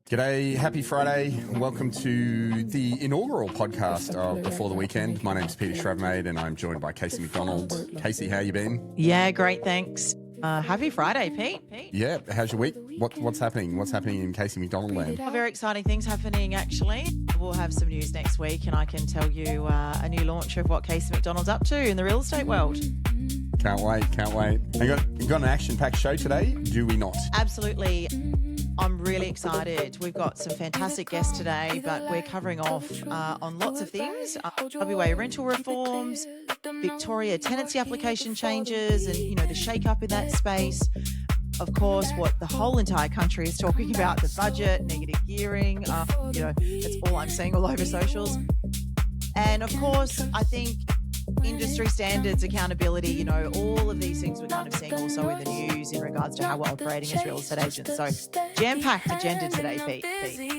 G'day, happy Friday. Welcome to the inaugural podcast of Before the Weekend. My name's Peter Schravemade and I'm joined by Kasey McDonald. Kasey, how you been? Yeah, great, thanks. Happy Friday, Pete. Yeah, how's your week? What's happening? What's happening in Kasey McDonald land? Very exciting things happening, actually. We'll have some news next week and I can tell you a new launch of what Kasey McDonald's up to in the real estate world. Can't wait. We've got an action-packed show today, do we not? Absolutely. I'm really excited. We've got some fantastic guests today, but we're covering off on lots of things. WA rental reforms, Victoria tenancy application changes and, the shake-up in that space. Of course, what the whole entire country is talking about, the budget, negative gearing, that's all I'm seeing all over socials. And, of course, I think industry standards, accountability, all of these things we're kind of seeing also in the news in regards to how we're operating as real estate agents. So jam-packed agenda today, Pete.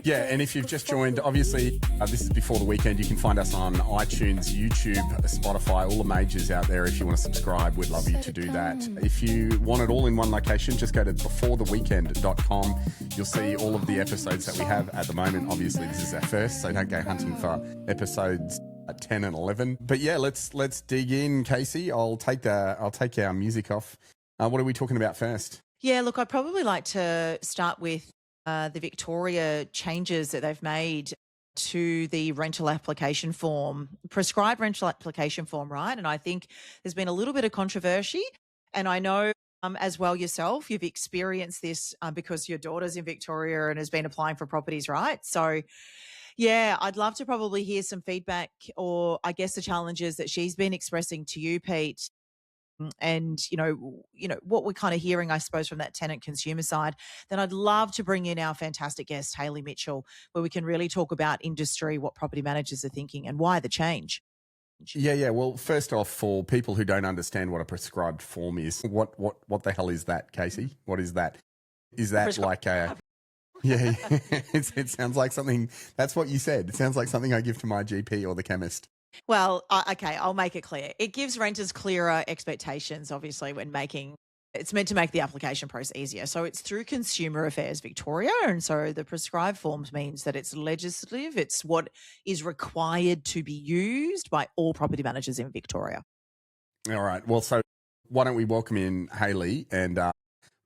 Yeah, and if you've just joined, obviously, this is Before the Weekend. You can find us on iTunes, YouTube, Spotify, all the majors out there. If you want to subscribe, we'd love you to do that. If you want it all in one location, just go to beforetheweekend.com. You'll see all of the episodes that we have at the moment. Obviously, this is our first, so don't go hunting for episodes 10 and 11. But yeah, let's dig in, Kasey. I'll take our music off. What are we talking about first? Yeah, look, I'd probably like to start with the Victoria changes that they've made to the rental application form, prescribed rental application form, right? And I think there's been a little bit of controversy. And I know as well yourself, you've experienced this because your daughter's in Victoria and has been applying for properties, right? So yeah, I'd love to probably hear some feedback or I guess the challenges that she's been expressing to you, Pete. And, what we're kind of hearing, I suppose, from that tenant consumer side. Then I'd love to bring in our fantastic guest, Hayley Mitchell, where we can really talk about industry, what property managers are thinking and why the change. Yeah. Well, first off, for people who don't understand what a prescribed form is, what the hell is that, Kasey? What is that? Is that like a... Yeah, it sounds like something, that's what you said. It sounds like something I give to my GP or the chemist. Well, okay, I'll make it clear. It gives renters clearer expectations, obviously, when it's meant to make the application process easier. So it's through Consumer Affairs Victoria. And so the prescribed forms means that it's legislative. It's what is required to be used by all property managers in Victoria. All right. Well, so why don't we welcome in Hayley and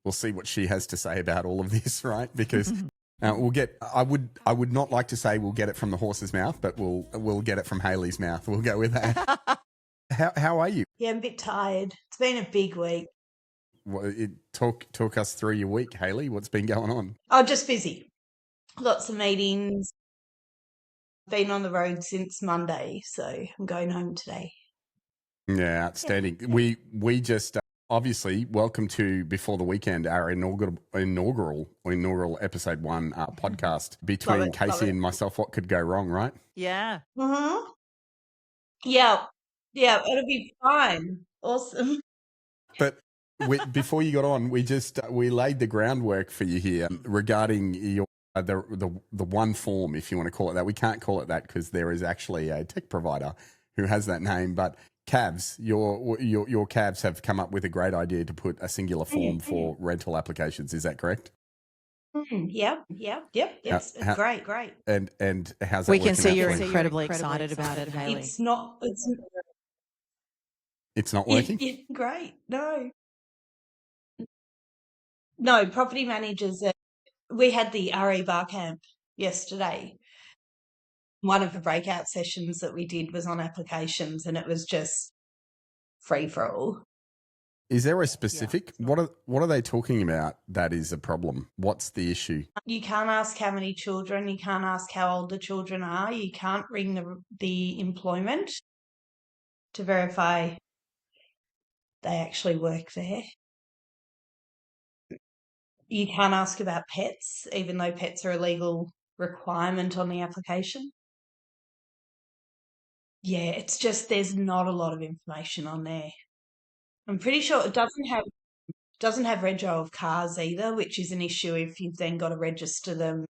we'll see what she has to say about all of this, right? Because we'll get. I would not like to say we'll get it from the horse's mouth, but we'll get it from Hayley's mouth. We'll go with that. How are you? Yeah, I'm a bit tired. It's been a big week. Well, talk us through your week, Hayley. What's been going on? Oh, just busy. Lots of meetings. Been on the road since Monday, so I'm going home today. Yeah, outstanding. We just. Obviously, welcome to Before the Weekend, our inaugural episode 1 podcast between Kasey and myself. What could go wrong, right? Yeah. Mm-hmm. Yeah, it'll be fine. Awesome. But before you got on, we laid the groundwork for you here regarding your the one form, if you want to call it that. We can't call it that because there is actually a tech provider who has that name, but. Cavs, your Cavs have come up with a great idea to put a singular form for rental applications. Is that correct? Yep. It's great. And how's that? We can see you're incredibly excited about it, Hayley. It's not working? Yeah, great. No, property managers. We had the RE bar camp yesterday. One of the breakout sessions that we did was on applications and it was just free for all. Is there a specific, what are they talking about that is a problem? What's the issue? You can't ask how many children, you can't ask how old the children are, you can't ring the employment to verify they actually work there. You can't ask about pets, even though pets are a legal requirement on the application. Yeah, it's just there's not a lot of information on there. I'm pretty sure it doesn't have rego of cars either, which is an issue if you've then got to register them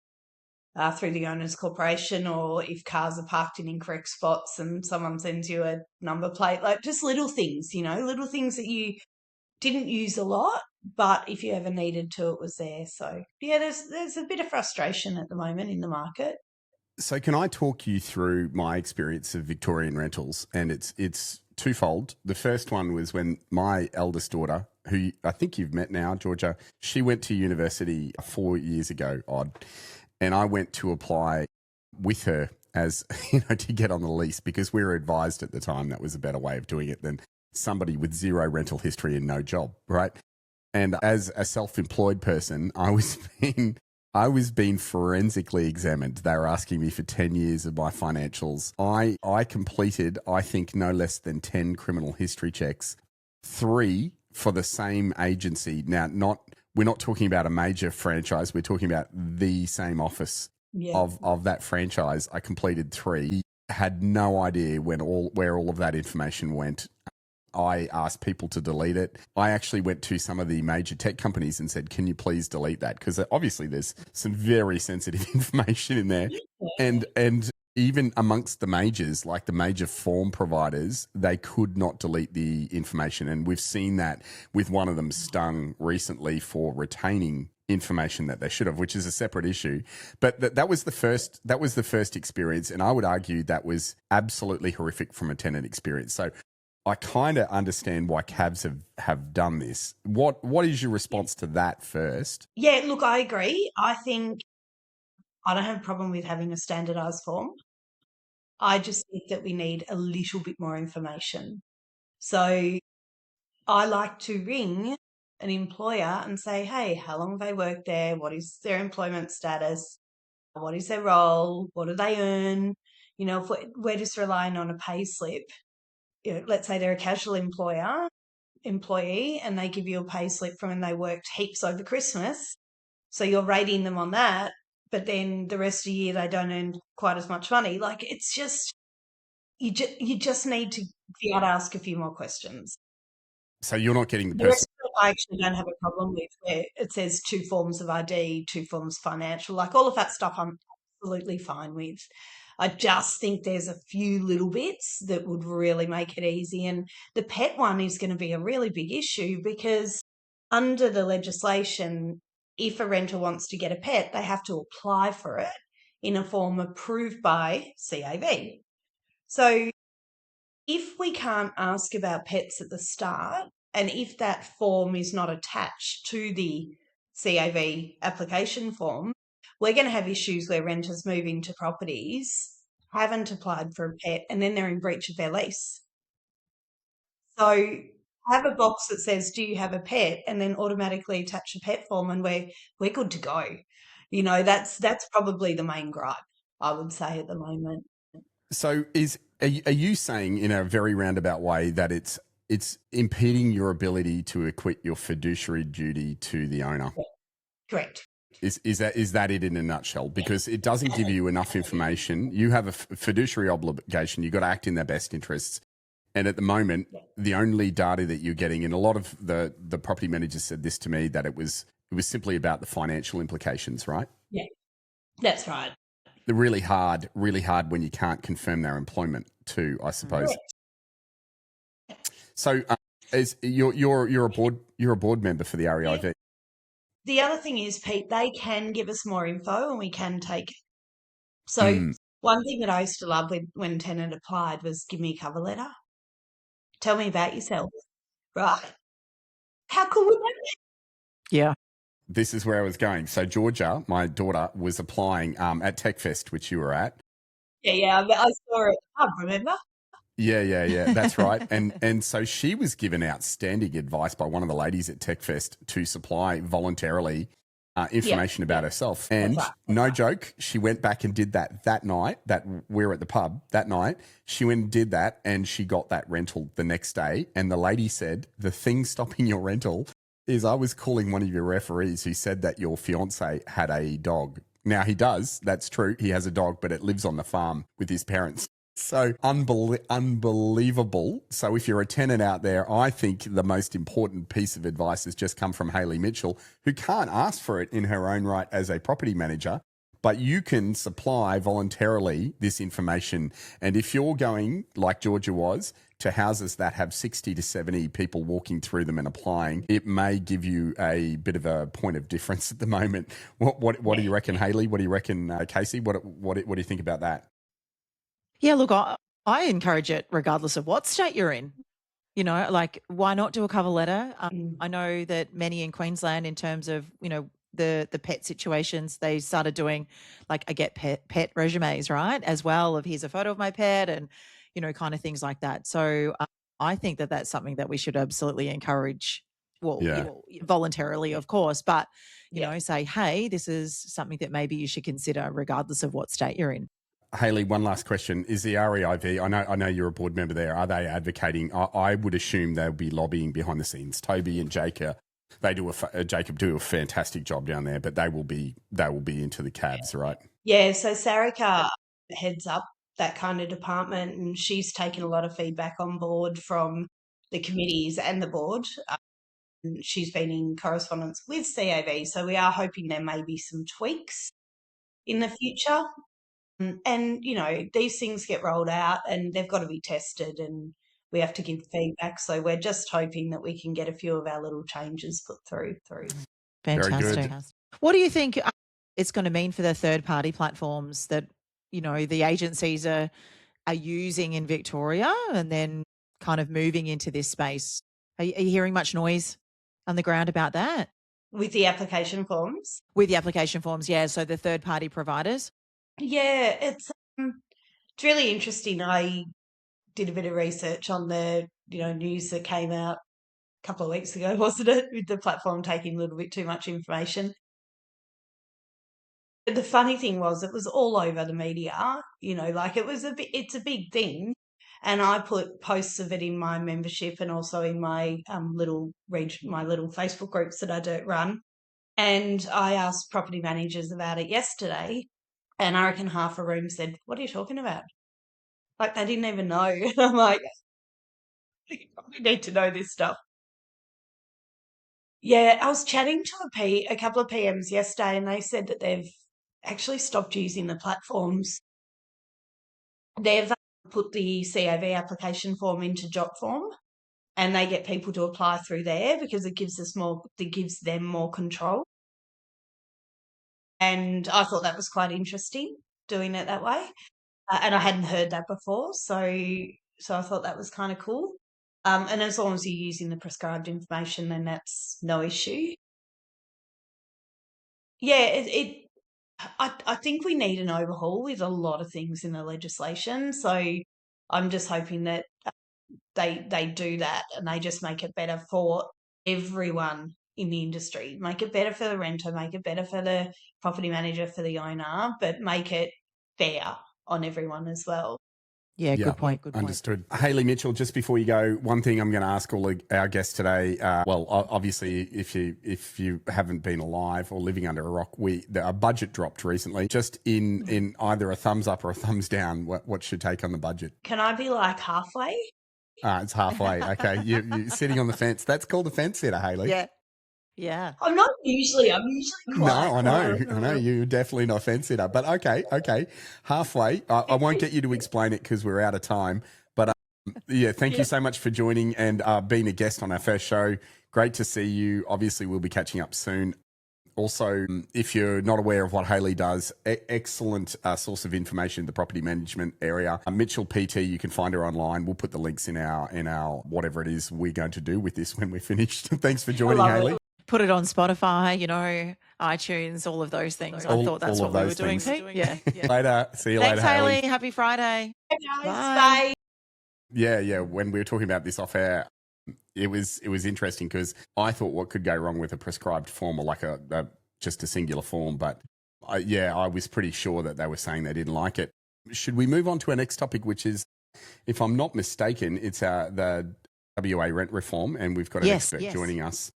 through the owner's corporation, or if cars are parked in incorrect spots and someone sends you a number plate, like just little things, little things that you didn't use a lot, but if you ever needed to, it was there. So yeah, there's a bit of frustration at the moment in the market. So can I talk you through my experience of Victorian rentals? And it's twofold. The first one was when my eldest daughter, who I think you've met now, Georgia, she went to university 4 years ago, and I went to apply with her as, to get on the lease, because we were advised at the time that was a better way of doing it than somebody with zero rental history and no job, right? And as a self-employed person, I was being forensically examined. They were asking me for 10 years of my financials. I completed, I think, no less than 10 criminal history checks, 3 for the same agency. Now, we're not talking about a major franchise. We're talking about the same office of that franchise. I completed 3. Had no idea where all of that information went. I asked people to delete it. I actually went to some of the major tech companies and said, can you please delete that? Because obviously there's some very sensitive information in there. And even amongst the majors, like the major form providers, they could not delete the information. And we've seen that with one of them stung recently for retaining information that they should have, which is a separate issue. But that was the first experience. And I would argue that was absolutely horrific from a tenant experience. So I kind of understand why cabs have done this. What is your response to that first? Yeah, look, I agree. I think I don't have a problem with having a standardised form. I just think that we need a little bit more information. So I like to ring an employer and say, hey, how long have they worked there? What is their employment status? What is their role? What do they earn? If we're just relying on a pay slip, let's say they're a casual employee and they give you a pay slip from when they worked heaps over Christmas. So you're rating them on that, but then the rest of the year they don't earn quite as much money. Like, it's just, you just need to be able to ask a few more questions. So you're not getting the rest of it, I actually don't have a problem with, where it says 2 forms of ID, 2 forms financial, like all of that stuff I'm absolutely fine with. I just think there's a few little bits that would really make it easy. And the pet one is going to be a really big issue, because under the legislation, if a renter wants to get a pet, they have to apply for it in a form approved by CAV. So if we can't ask about pets at the start, and if that form is not attached to the CAV application form, we're going to have issues where renters move into properties, haven't applied for a pet, and then they're in breach of their lease. So have a box that says, do you have a pet? And then automatically attach a pet form, and we're good to go. That's probably the main gripe, I would say, at the moment. So are you saying in a very roundabout way that it's impeding your ability to acquit your fiduciary duty to the owner? Correct. Is that it in a nutshell? Because it doesn't give you enough information. You have a fiduciary obligation. You've got to act in their best interests. And at the moment, the only data that you're getting, and a lot of the property managers said this to me, that it was simply about the financial implications, right? Yeah, that's right. They're really hard when you can't confirm their employment too, I suppose. Right. So you're a board member for the REIV. Yeah. The other thing is, Pete, they can give us more info and we can take it. So one thing that I used to love when tenant applied was, give me a cover letter. Tell me about yourself. Right? How cool would that be? Yeah. This is where I was going. So Georgia, my daughter, was applying at TechFest, which you were at. Yeah. I saw it at the pub, remember? Yeah. That's right. And so she was given outstanding advice by one of the ladies at TechFest to supply voluntarily information about herself. And no joke, she went back and did that night that we were at the pub that night. She went and did that, and she got that rental the next day. And the lady said, the thing stopping your rental is I was calling one of your referees who said that your fiance had a dog. Now he does. That's true. He has a dog, but it lives on the farm with his parents. So unbelievable. So if you're a tenant out there, I think the most important piece of advice has just come from Hayley Mitchell, who can't ask for it in her own right as a property manager, but you can supply voluntarily this information. And if you're going, like Georgia was, to houses that have 60 to 70 people walking through them and applying, it may give you a bit of a point of difference at the moment. What do you reckon, Hayley? What do you reckon, Kasey? What do you think about that? Yeah, look, I encourage it regardless of what state you're in. You know, like, why not do a cover letter? I know that many in Queensland, in terms of, you know, the pet situations, they started doing like a get pet resumes, right? As well, of here's a photo of my pet and, you know, kind of things like that. So I think that that's something that we should absolutely encourage. Well, voluntarily, of course, but, you know, say, hey, this is something that maybe you should consider regardless of what state you're in. Hayley, one last question. Is the REIV, I know you're a board member there, are they advocating? I would assume they'll be lobbying behind the scenes. Toby and Jacob, Jacob do a fantastic job down there, but they will be into the cabs, right? Yeah, so Sarika heads up that kind of department, and she's taken a lot of feedback on board from the committees and the board. She's been in correspondence with CAV, so we are hoping there may be some tweaks in the future. And, you know, these things get rolled out and they've got to be tested and we have to give feedback. So we're just hoping that we can get a few of our little changes put through. Fantastic. Very good. What do you think it's going to mean for the third-party platforms that, you know, the agencies are using in Victoria and then kind of moving into this space? Are you hearing much noise on the ground about that? With the application forms? With the application forms, yeah. So the third-party providers? Yeah, it's really interesting. I did a bit of research on the, you know, news that came out a couple of weeks ago, wasn't it? With the platform taking a little bit too much information. The funny thing was it was all over the media, you know, like it's a big thing. And I put posts of it in my membership and also in my little Facebook groups that I don't run. And I asked property managers about it yesterday, and I reckon half a room said, "What are you talking about?" Like they didn't even know. I'm like, you probably need to know this stuff. Yeah, I was chatting to a couple of PMs yesterday, and they said that they've actually stopped using the platforms. They've put the CAV application form into Jotform, and they get people to apply through there because it gives them more control. And I thought that was quite interesting, doing it that way. And I hadn't heard that before, so I thought that was kind of cool. And as long as you're using the prescribed information, then that's no issue. Yeah, I think we need an overhaul with a lot of things in the legislation. So I'm just hoping that they do that and they just make it better for everyone in the industry. Make it better for the renter, make it better for the property manager, for the owner, but make it fair on everyone as well. Yeah, good point. Understood. Hayley Mitchell, just before you go, one thing I'm going to ask all our guests today, well, obviously, if you haven't been alive or living under a rock, our budget dropped recently. Just in either a thumbs up or a thumbs down, what's your take on the budget? Can I be like halfway? It's halfway. Okay. You're sitting on the fence. That's called a fence sitter, Hayley. Yeah. Yeah. I'm usually quite. No, I know. You're definitely not a fence sitter. But okay. Halfway. I won't get you to explain it because we're out of time. But thank you so much for joining and being a guest on our first show. Great to see you. Obviously, we'll be catching up soon. Also, if you're not aware of what Hayley does, excellent source of information in the property management area. Mitchell PT, you can find her online. We'll put the links in our whatever it is we're going to do with this when we're finished. Thanks for joining, Hayley. Put it on Spotify, you know, iTunes, all of those things. I thought that's what we were doing. Yeah. Later. See you later, Hayley. Happy Friday. Hey guys, bye. Yeah. When we were talking about this off air, it was interesting because I thought what could go wrong with a prescribed form or like just a singular form, but I was pretty sure that they were saying they didn't like it. Should we move on to our next topic, which is, if I'm not mistaken, it's the WA rent reform, and we've got an expert joining us.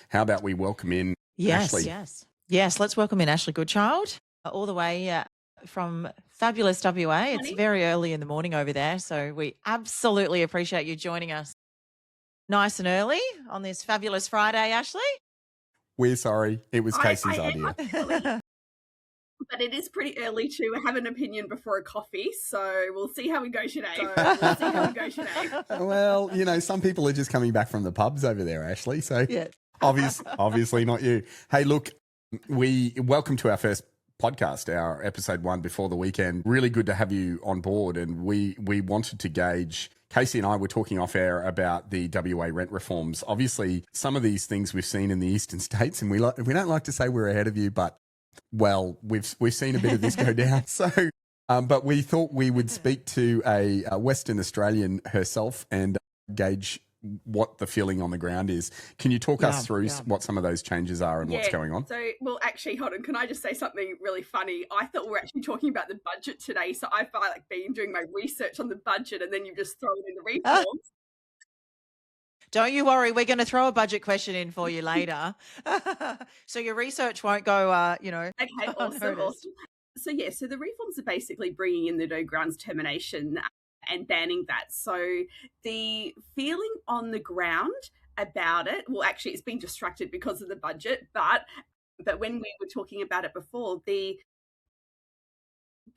How about we welcome in Ashleigh? Yes. Let's welcome in Ashleigh Goodchild, all the way from fabulous WA. It's very early in the morning over there, so we absolutely appreciate you joining us nice and early on this fabulous Friday, Ashleigh. We're sorry. It was Kasey's idea. But it is pretty early to have an opinion before a coffee, so we'll see how we go today. Well, you know, some people are just coming back from the pubs over there, Ashleigh, so Yeah. obviously not you. Hey, look, welcome to our first podcast, our episode 1 before the weekend. Really good to have you on board, and we wanted to gauge. Kasey and I were talking off air about the WA rent reforms. Obviously, some of these things we've seen in the eastern states, and we don't like to say we're ahead of you, but well, we've seen a bit of this go down. So, but we thought we would speak to a Western Australian herself and gauge what the feeling on the ground is. Can you talk us through what some of those changes are and what's going on? So, well, actually, hold on. Can I just say something really funny? I thought we were actually talking about the budget today. So I've been doing my research on the budget, and then you just throw it in the reforms. Don't you worry. We're going to throw a budget question in for you later. So your research won't go, Okay, awesome. So, so the reforms are basically bringing in the no grounds termination and banning that. So the feeling on the ground about it, well, actually, it's been distracted because of the budget, but when we were talking about it before, the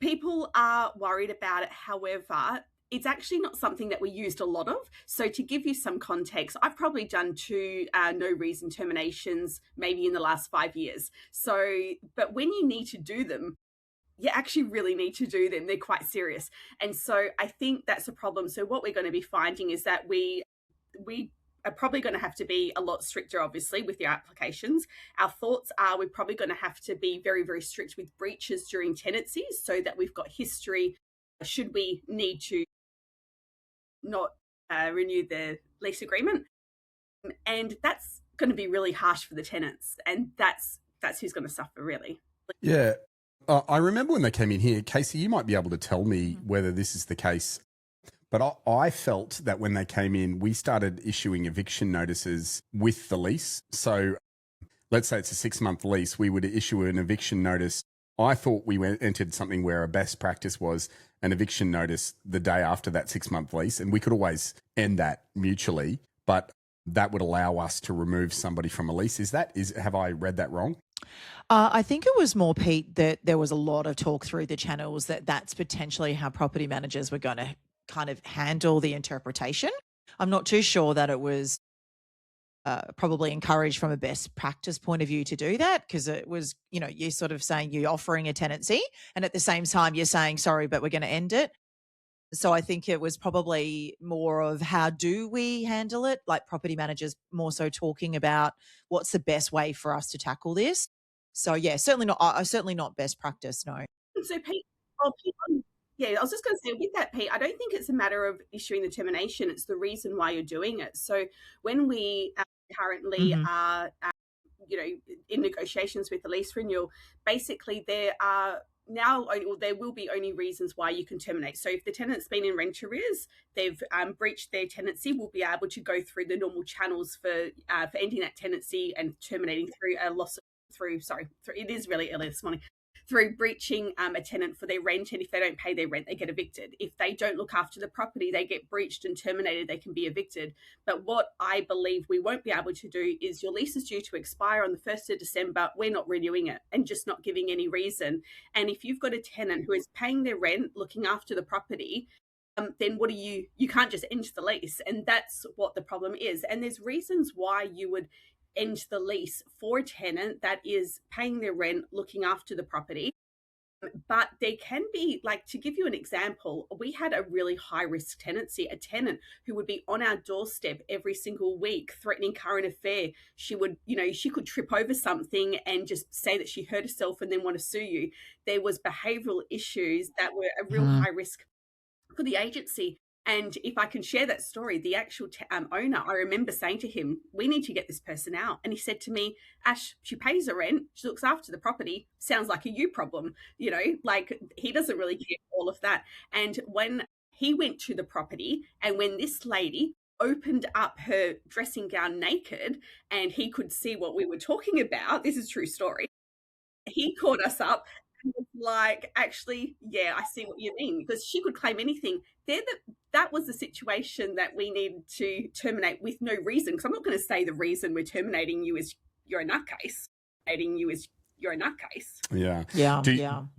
people are worried about it. However, it's actually not something that we used a lot of. So to give you some context, I've probably done 2 no reason terminations maybe in the last 5 years. So, but when you need to do them, you actually really need to do them. They're quite serious. And so I think that's a problem. So what we're going to be finding is that we are probably going to have to be a lot stricter, obviously, with your applications. Our thoughts are we're probably going to have to be very, very strict with breaches during tenancies so that we've got history should we need to not renew the lease agreement. And that's going to be really harsh for the tenants. And that's who's going to suffer, really. Yeah. I remember when they came in here, Kasey, you might be able to tell me whether this is the case, but I felt that when they came in, we started issuing eviction notices with the lease. So let's say it's a 6-month lease, we would issue an eviction notice. I thought we entered something where a best practice was an eviction notice the day after that 6-month lease, and we could always end that mutually, but that would allow us to remove somebody from a lease. Have I read that wrong? I think it was more, Pete, that there was a lot of talk through the channels that that's potentially how property managers were going to kind of handle the interpretation. I'm not too sure that it was probably encouraged from a best practice point of view to do that, because it was, you're sort of saying you're offering a tenancy and at the same time you're saying, sorry, but we're going to end it. So I think it was probably more of how do we handle it, like property managers more so talking about what's the best way for us to tackle this. So yeah, certainly not best practice, no. So Pete, I was just going to say with that, Pete, I don't think it's a matter of issuing the termination. It's the reason why you're doing it. So when we currently are, in negotiations with the lease renewal, basically there will be only reasons why you can terminate. So if the tenant's been in rent arrears, they've breached their tenancy, we'll be able to go through the normal channels for ending that tenancy and terminating through it is really early this morning, through breaching a tenant for their rent. And if they don't pay their rent, they get evicted. If they don't look after the property, they get breached and terminated, they can be evicted. But what I believe we won't be able to do is your lease is due to expire on the 1st of December. We're not renewing it and just not giving any reason. And if you've got a tenant who is paying their rent, looking after the property, then you can't just end the lease. And that's what the problem is. And there's reasons why you would end the lease for a tenant that is paying their rent, looking after the property. But there can be, to give you an example, we had a really high risk tenancy, a tenant who would be on our doorstep every single week, threatening current affair. She would, she could trip over something and just say that she hurt herself and then want to sue you. There was behavioural issues that were a real high risk for the agency. And if I can share that story, the actual owner, I remember saying to him, we need to get this person out. And he said to me, Ash, she pays her rent, she looks after the property, sounds like a you problem. He doesn't really care all of that. And when he went to the property and when this lady opened up her dressing gown naked and he could see what we were talking about, this is a true story, he called us up and was like, actually, yeah, I see what you mean, because she could claim anything. That was the situation that we needed to terminate with no reason, because I'm not going to say the reason we're terminating you is you're a nutcase. Terminating you is you're a nutcase. Yeah. Yeah.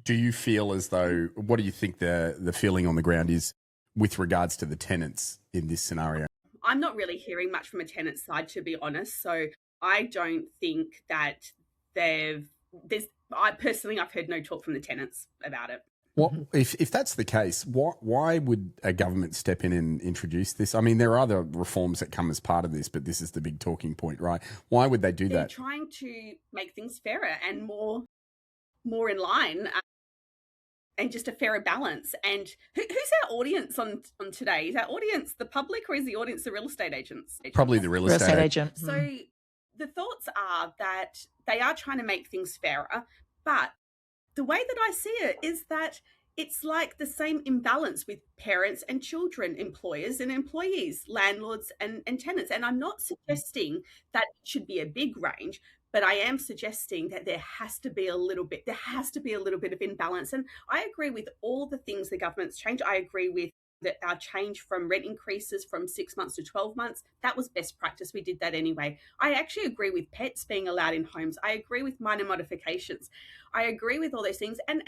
Do you feel as though, what do you think the feeling on the ground is with regards to the tenants in this scenario? I'm not really hearing much from a tenant side, to be honest. So I don't think that I've heard no talk from the tenants about it. Well, if that's the case, why would a government step in and introduce this? I mean, there are other reforms that come as part of this, but this is the big talking point, right? Why would they do They're that? trying to make things fairer and more in line, and just a fairer balance. And who's our audience on today? Is our audience the public, or is the audience the real estate agents? Probably the real estate agent. So the thoughts are that they are trying to make things fairer, but the way that I see it is that it's like the same imbalance with parents and children, employers and employees, landlords and tenants. And I'm not suggesting that it should be a big range, but I am suggesting that there has to be a little bit of imbalance. And I agree with all the things the government's changed. I agree with our change from rent increases from 6 months to 12 months. That was best practice. We did that anyway. I actually agree with pets being allowed in homes. I agree with minor modifications. I agree with all those things. And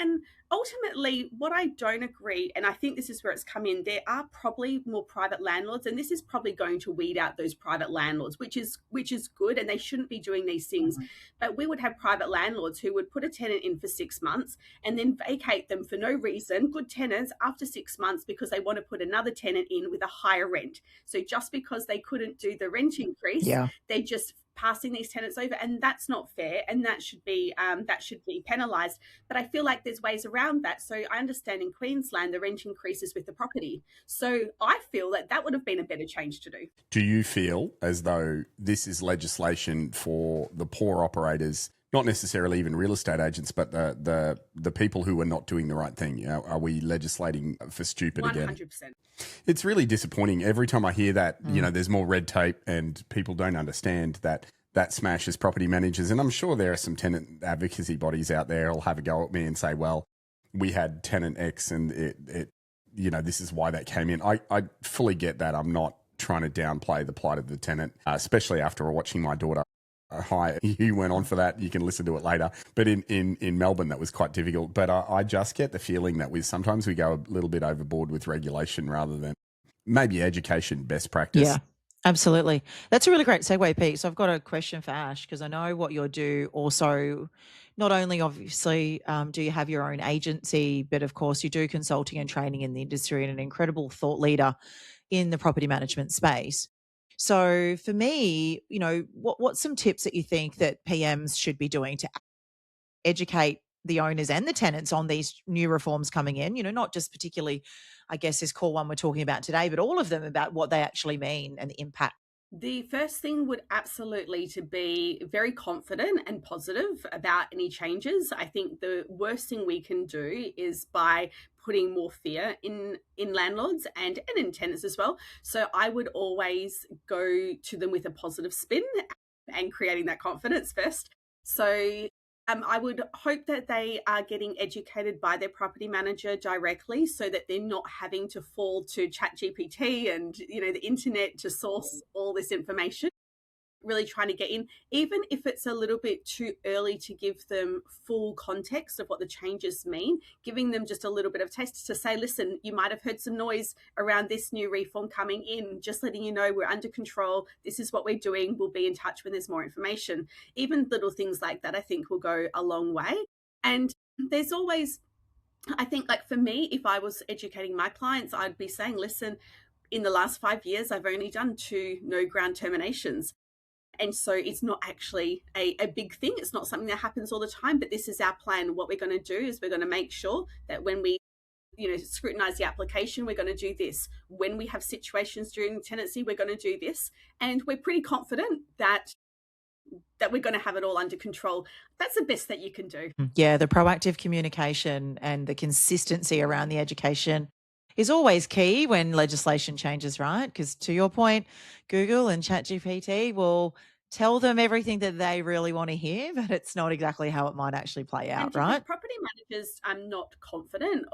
ultimately, what I don't agree, and I think this is where it's come in, there are probably more private landlords, and this is probably going to weed out those private landlords, which is good, and they shouldn't be doing these things. But we would have private landlords who would put a tenant in for 6 months and then vacate them for no reason, good tenants, after 6 months because they want to put another tenant in with a higher rent. So just because they couldn't do the rent increase, they're just passing these tenants over, and that's not fair, and that should be penalised. But I feel like there's ways around that. So I understand in Queensland the rent increases with the property. So I feel that would have been a better change to do. Do you feel as though this is legislation for the poor operators, not necessarily even real estate agents, but the people who are not doing the right thing? You know, are we legislating for stupid 100%. Again? 100%. It's really disappointing. Every time I hear that, you know, there's more red tape and people don't understand that smashes property managers. And I'm sure there are some tenant advocacy bodies out there who'll have a go at me and say, well, we had tenant X and it you know, this is why that came in. I fully get that. I'm not trying to downplay the plight of the tenant, especially after watching my daughter. Hi, you went on for that. You can listen to it later. But in Melbourne, that was quite difficult. But I just get the feeling that sometimes we go a little bit overboard with regulation rather than maybe education, best practice. Yeah, absolutely. That's a really great segue, Pete. So I've got a question for Ash, because I know what you do also. Not only, obviously, do you have your own agency, but of course you do consulting and training in the industry and an incredible thought leader in the property management space. So for me, you know, what's some tips that you think that PMs should be doing to educate the owners and the tenants on these new reforms coming in? You know, not just particularly, I guess, this core one we're talking about today, but all of them about what they actually mean and the impact. The first thing would absolutely to be very confident and positive about any changes. I think the worst thing we can do is by putting more fear in landlords and in tenants as well. So I would always go to them with a positive spin and creating that confidence first. So I would hope that they are getting educated by their property manager directly, so that they're not having to fall to ChatGPT and, you know, the internet to source all this information. Really trying to get in, even if it's a little bit too early to give them full context of what the changes mean, giving them just a little bit of taste to say, listen, you might have heard some noise around this new reform coming in, just letting you know we're under control. This is what we're doing. We'll be in touch when there's more information. Even little things like that, I think, will go a long way. And there's always, I think, like for me, if I was educating my clients, I'd be saying, listen, in the last 5 years, I've only done 2 no ground terminations. And so it's not actually a big thing. It's not something that happens all the time, but this is our plan. What we're going to do is we're going to make sure that when we, you know, scrutinize the application, we're going to do this. When we have situations during tenancy, we're going to do this. And we're pretty confident that we're going to have it all under control. That's the best that you can do. Yeah, the proactive communication and the consistency around the education is always key when legislation changes, right? Because to your point, Google and ChatGPT will tell them everything that they really want to hear, but it's not exactly how it might actually play out, and right? If property managers are not confident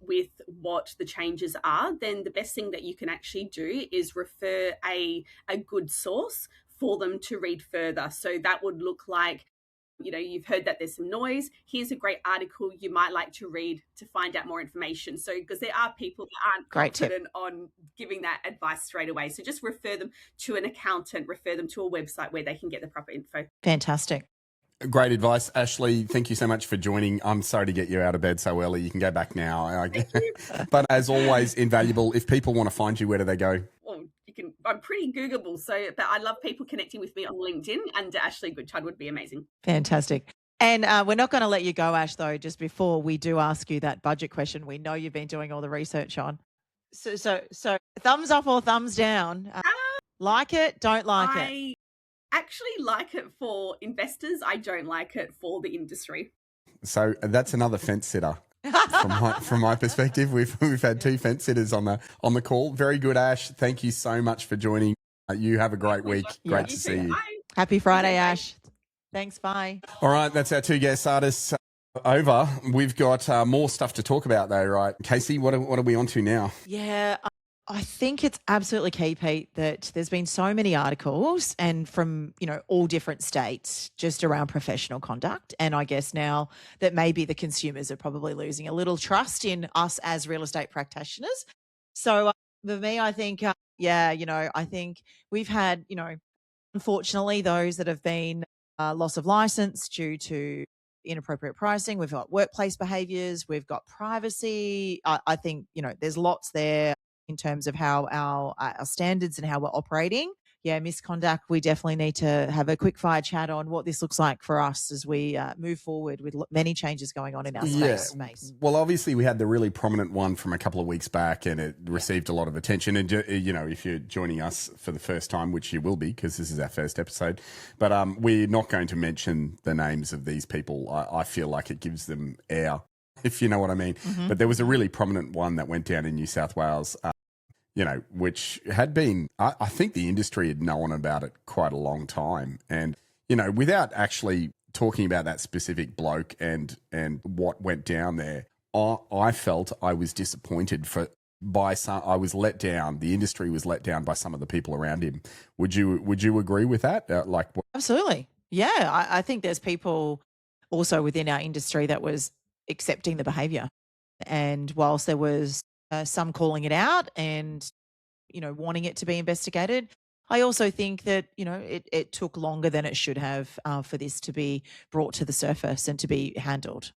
with what the changes are, then the best thing that you can actually do is refer a good source for them to read further. So that would look like you've heard that there's some noise. Here's a great article you might like to read to find out more information. So, because there are people that aren't confident on giving that advice straight away. So just refer them to an accountant, refer them to a website where they can get the proper info. Fantastic. Great advice, Ashleigh. Thank you so much for joining. I'm sorry to get you out of bed so early. You can go back now. But as always, invaluable. If people want to find you, where do they go? Well, I'm pretty Googleable, but I love people connecting with me on LinkedIn, and Ashleigh Goodchild would be amazing. Fantastic. And we're not going to let you go, Ash, though, just before we do ask you that budget question we know you've been doing all the research on. So thumbs up or thumbs down? Like it, don't like it? I actually like it for investors. I don't like it for the industry. So that's another fence sitter. From my perspective, we've had two fence sitters on the call. Very good, Ash. Thank you so much for joining. You have a great week. Great to see you. Bye. Happy Friday, Ash. Thanks. Bye. All right, that's our two guest artists over. We've got more stuff to talk about, though, right? Kasey, what are we on to now? Yeah. I think it's absolutely key, Pete, that there's been so many articles and from, all different states just around professional conduct. And I guess now that maybe the consumers are probably losing a little trust in us as real estate practitioners. So for me, I think, I think we've had, unfortunately, those that have been loss of license due to inappropriate pricing. We've got workplace behaviours. We've got privacy. I think, there's lots there in terms of how our standards and how we're operating. Yeah, misconduct, we definitely need to have a quick fire chat on what this looks like for us as we move forward with many changes going on in our space. Well, obviously we had the really prominent one from a couple of weeks back and it received a lot of attention. And, if you're joining us for the first time, which you will be because this is our first episode, but we're not going to mention the names of these people. I feel like it gives them air, if you know what I mean. Mm-hmm. But there was a really prominent one that went down in New South Wales, which had been, I think the industry had known about it quite a long time. And, without actually talking about that specific bloke and what went down there, I felt I was disappointed I was let down. The industry was let down by some of the people around him. Would you agree with that? Absolutely. Yeah. I think there's people also within our industry that was accepting the behaviour. And whilst there was some calling it out and, wanting it to be investigated, I also think that, it took longer than it should have for this to be brought to the surface and to be handled.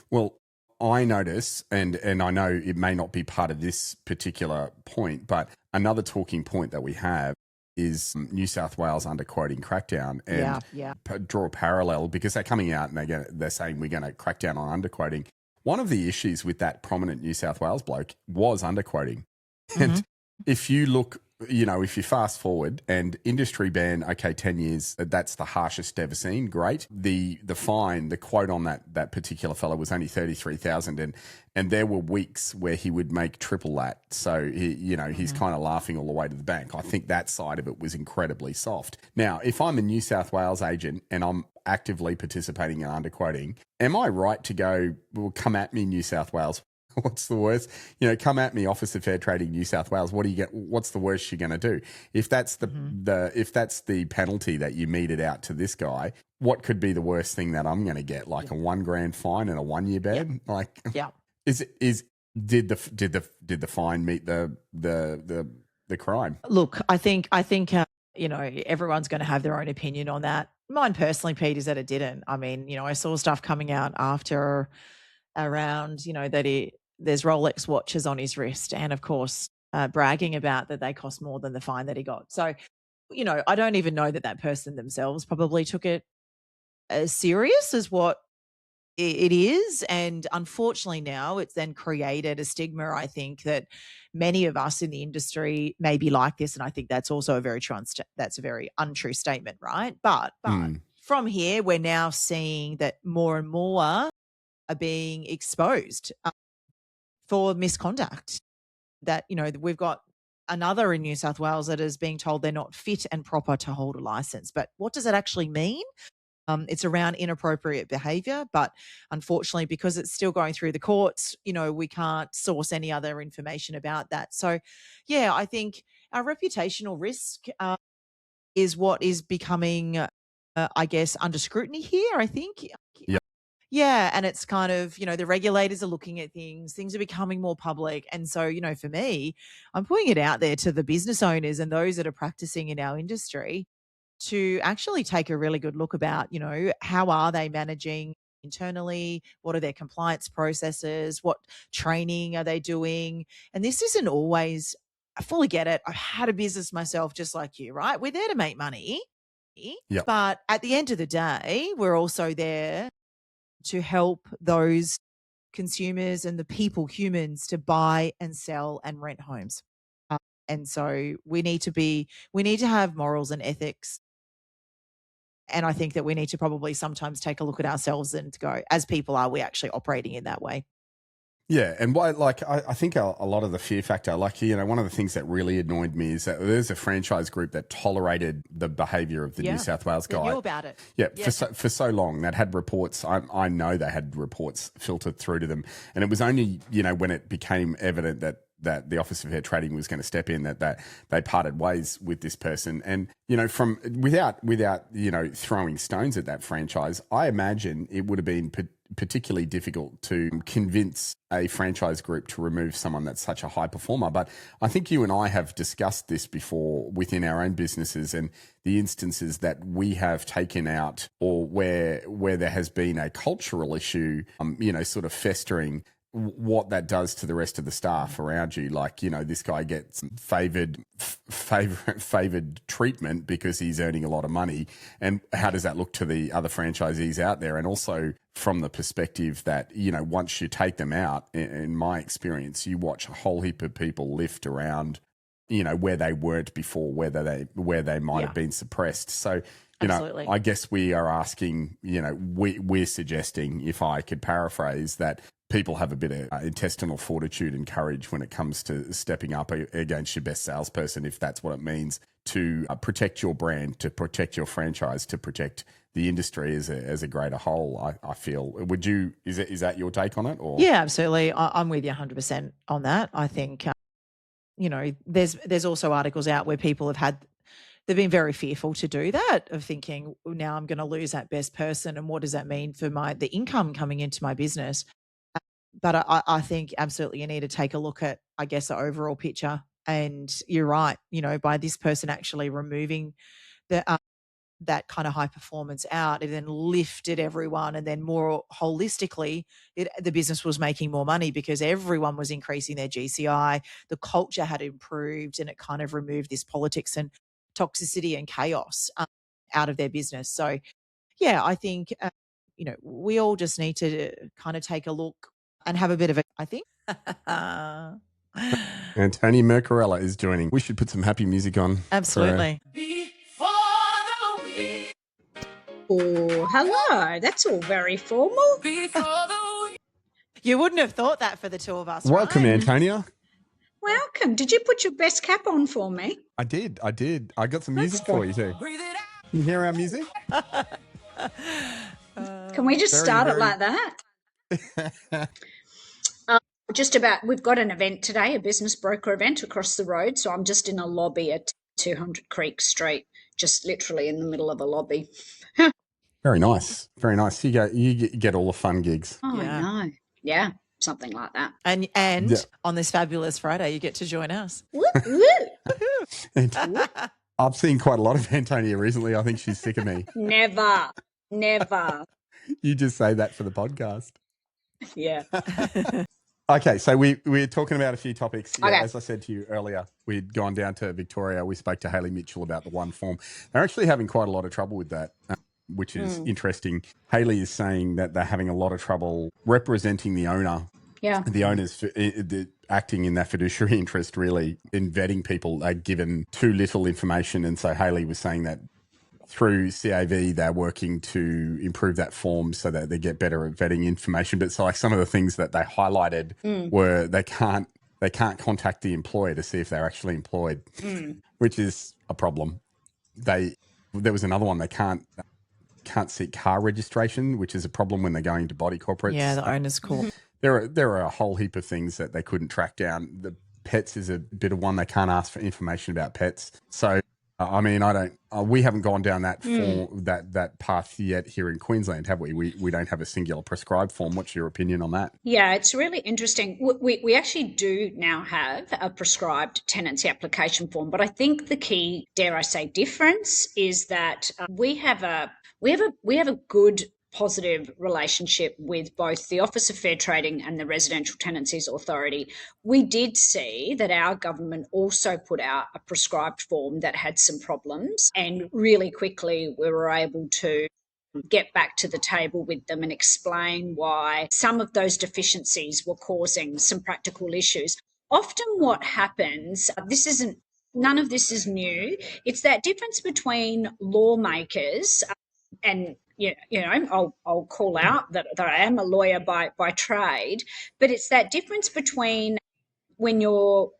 Well, I notice, and I know it may not be part of this particular point, but another talking point that we have is New South Wales underquoting crackdown, and draw a parallel because they're coming out and they're saying we're going to crack down on underquoting. One of the issues with that prominent New South Wales bloke was underquoting. Mm-hmm. And if you look, if you fast forward and industry ban, 10 years, that's the harshest ever seen. Great. The fine, the quote on that particular fellow was only 33,000 and there were weeks where he would make triple that. So he's kind of laughing all the way to the bank. I think that side of it was incredibly soft. Now, if I'm a New South Wales agent and I'm actively participating in underquoting, am I right to go, well, come at me, New South Wales? What's the worst? Come at me, Office of Fair Trading, New South Wales. What's the worst you're going to do? If that's if that's the penalty that you meted out to this guy, what could be the worst thing that I'm going to get? Like a $1,000 fine and a 1-year ban? Did the fine meet the crime? Look, I think everyone's going to have their own opinion on that. Mine personally, Pete, is that it didn't. I mean, I saw stuff coming out after around, that there's Rolex watches on his wrist and, of course, bragging about that they cost more than the fine that he got. So, I don't even know that person themselves probably took it as serious as what it is. And unfortunately now it's then created a stigma, I think, that many of us in the industry may be like this. And I think that's also a very untrue statement, right? But from here, we're now seeing that more and more are being exposed for misconduct. That, we've got another in New South Wales that is being told they're not fit and proper to hold a license. But what does that actually mean? It's around inappropriate behaviour, but unfortunately, because it's still going through the courts, we can't source any other information about that. So, yeah, I think our reputational risk is what is becoming I guess, under scrutiny here, I think. Yep. Yeah, and it's kind of, the regulators are looking at things are becoming more public. And so, for me, I'm putting it out there to the business owners and those that are practicing in our industry to actually take a really good look about, how are they managing internally? What are their compliance processes? What training are they doing? And this isn't always, I fully get it. I've had a business myself just like you, right? We're there to make money. Yep. But at the end of the day, we're also there to help those consumers and the humans to buy and sell and rent homes. And so we need to have morals and ethics. And I think that we need to probably sometimes take a look at ourselves and go, as people, are we actually operating in that way? Yeah, and I think a lot of the fear factor, one of the things that really annoyed me is that there's a franchise group that tolerated the behaviour of the New South Wales guy. They knew about it. Yeah, for so long. That had reports. I know they had reports filtered through to them, and it was only when it became evident that the Office of Fair Trading was going to step in, that they parted ways with this person. And, from without throwing stones at that franchise, I imagine it would have been particularly difficult to convince a franchise group to remove someone that's such a high performer. But I think you and I have discussed this before within our own businesses, and the instances that we have taken out, or where there has been a cultural issue, sort of festering, what that does to the rest of the staff around you. This guy gets favoured treatment because he's earning a lot of money. And how does that look to the other franchisees out there? And also from the perspective that, once you take them out, in my experience, you watch a whole heap of people lift around, where they weren't before, where they might have been suppressed. So, Absolutely. I guess we are asking, we're suggesting, if I could paraphrase, that people have a bit of intestinal fortitude and courage when it comes to stepping up against your best salesperson, if that's what it means, to protect your brand, to protect your franchise, to protect the industry as a greater whole. I feel. Is that your take on it? Or? Yeah, absolutely. I'm with you 100% on that. I think, there's also articles out where people they've been very fearful to do that, of thinking, now I'm going to lose that best person, and what does that mean for the income coming into my business? But I think absolutely you need to take a look at, I guess, the overall picture. And you're right, by this person actually removing that kind of high performance out, it then lifted everyone, and then more holistically, the business was making more money because everyone was increasing their GCI, the culture had improved, and it kind of removed this politics and toxicity and chaos out of their business. So, yeah, I think, we all just need to kind of take a look and have a bit of I think. Antonia Mercorella is joining. We should put some happy music on. Absolutely. Oh, hello. That's all very formal. You wouldn't have thought that for the two of us. Welcome, right? Antonia. Welcome. Did you put your best cap on for me? I did. I got some music for you too. Can you hear our music? Can we just start it like that? We've got an event today, a business broker event across the road. So I'm just in a lobby at 200 Creek Street, just literally in the middle of a lobby. Very nice. Very nice. You get all the fun gigs. Oh, yeah. I know. Yeah, something like that. And on this fabulous Friday, you get to join us. Woo, woo. I've seen quite a lot of Antonia recently. I think she's sick of me. Never. You just say that for the podcast. Yeah. Okay, so we're talking about a few topics. Yeah, okay. As I said to you earlier, we'd gone down to Victoria. We spoke to Hayley Mitchell about the one form. They're actually having quite a lot of trouble with that, which is interesting. Hayley is saying that they're having a lot of trouble representing the owner. Yeah. The owners acting in that fiduciary interest, really, in vetting people. They're given too little information. And so Hayley was saying that through CAV, they're working to improve that form so that they get better at vetting information. But so, like, some of the things that they highlighted were they can't contact the employer to see if they're actually employed, which is a problem. There was another one, they can't seek car registration, which is a problem when they're going to body corporates. Yeah, the owner's call. There are a whole heap of things that they couldn't track down. The pets is a bit of one. They can't ask for information about pets. So I mean, I don't. We haven't gone down that that path yet here in Queensland, have we? We don't have a singular prescribed form. What's your opinion on that? Yeah, it's really interesting. We actually do now have a prescribed tenancy application form, but I think the key, dare I say, difference is that we have a good positive relationship with both the Office of Fair Trading and the Residential Tenancies Authority. We did see that our government also put out a prescribed form that had some problems, and really quickly we were able to get back to the table with them and explain why some of those deficiencies were causing some practical issues. Often what happens, none of this is new, it's that difference between lawmakers and I'll call out that I am a lawyer by trade, but it's that difference between when you're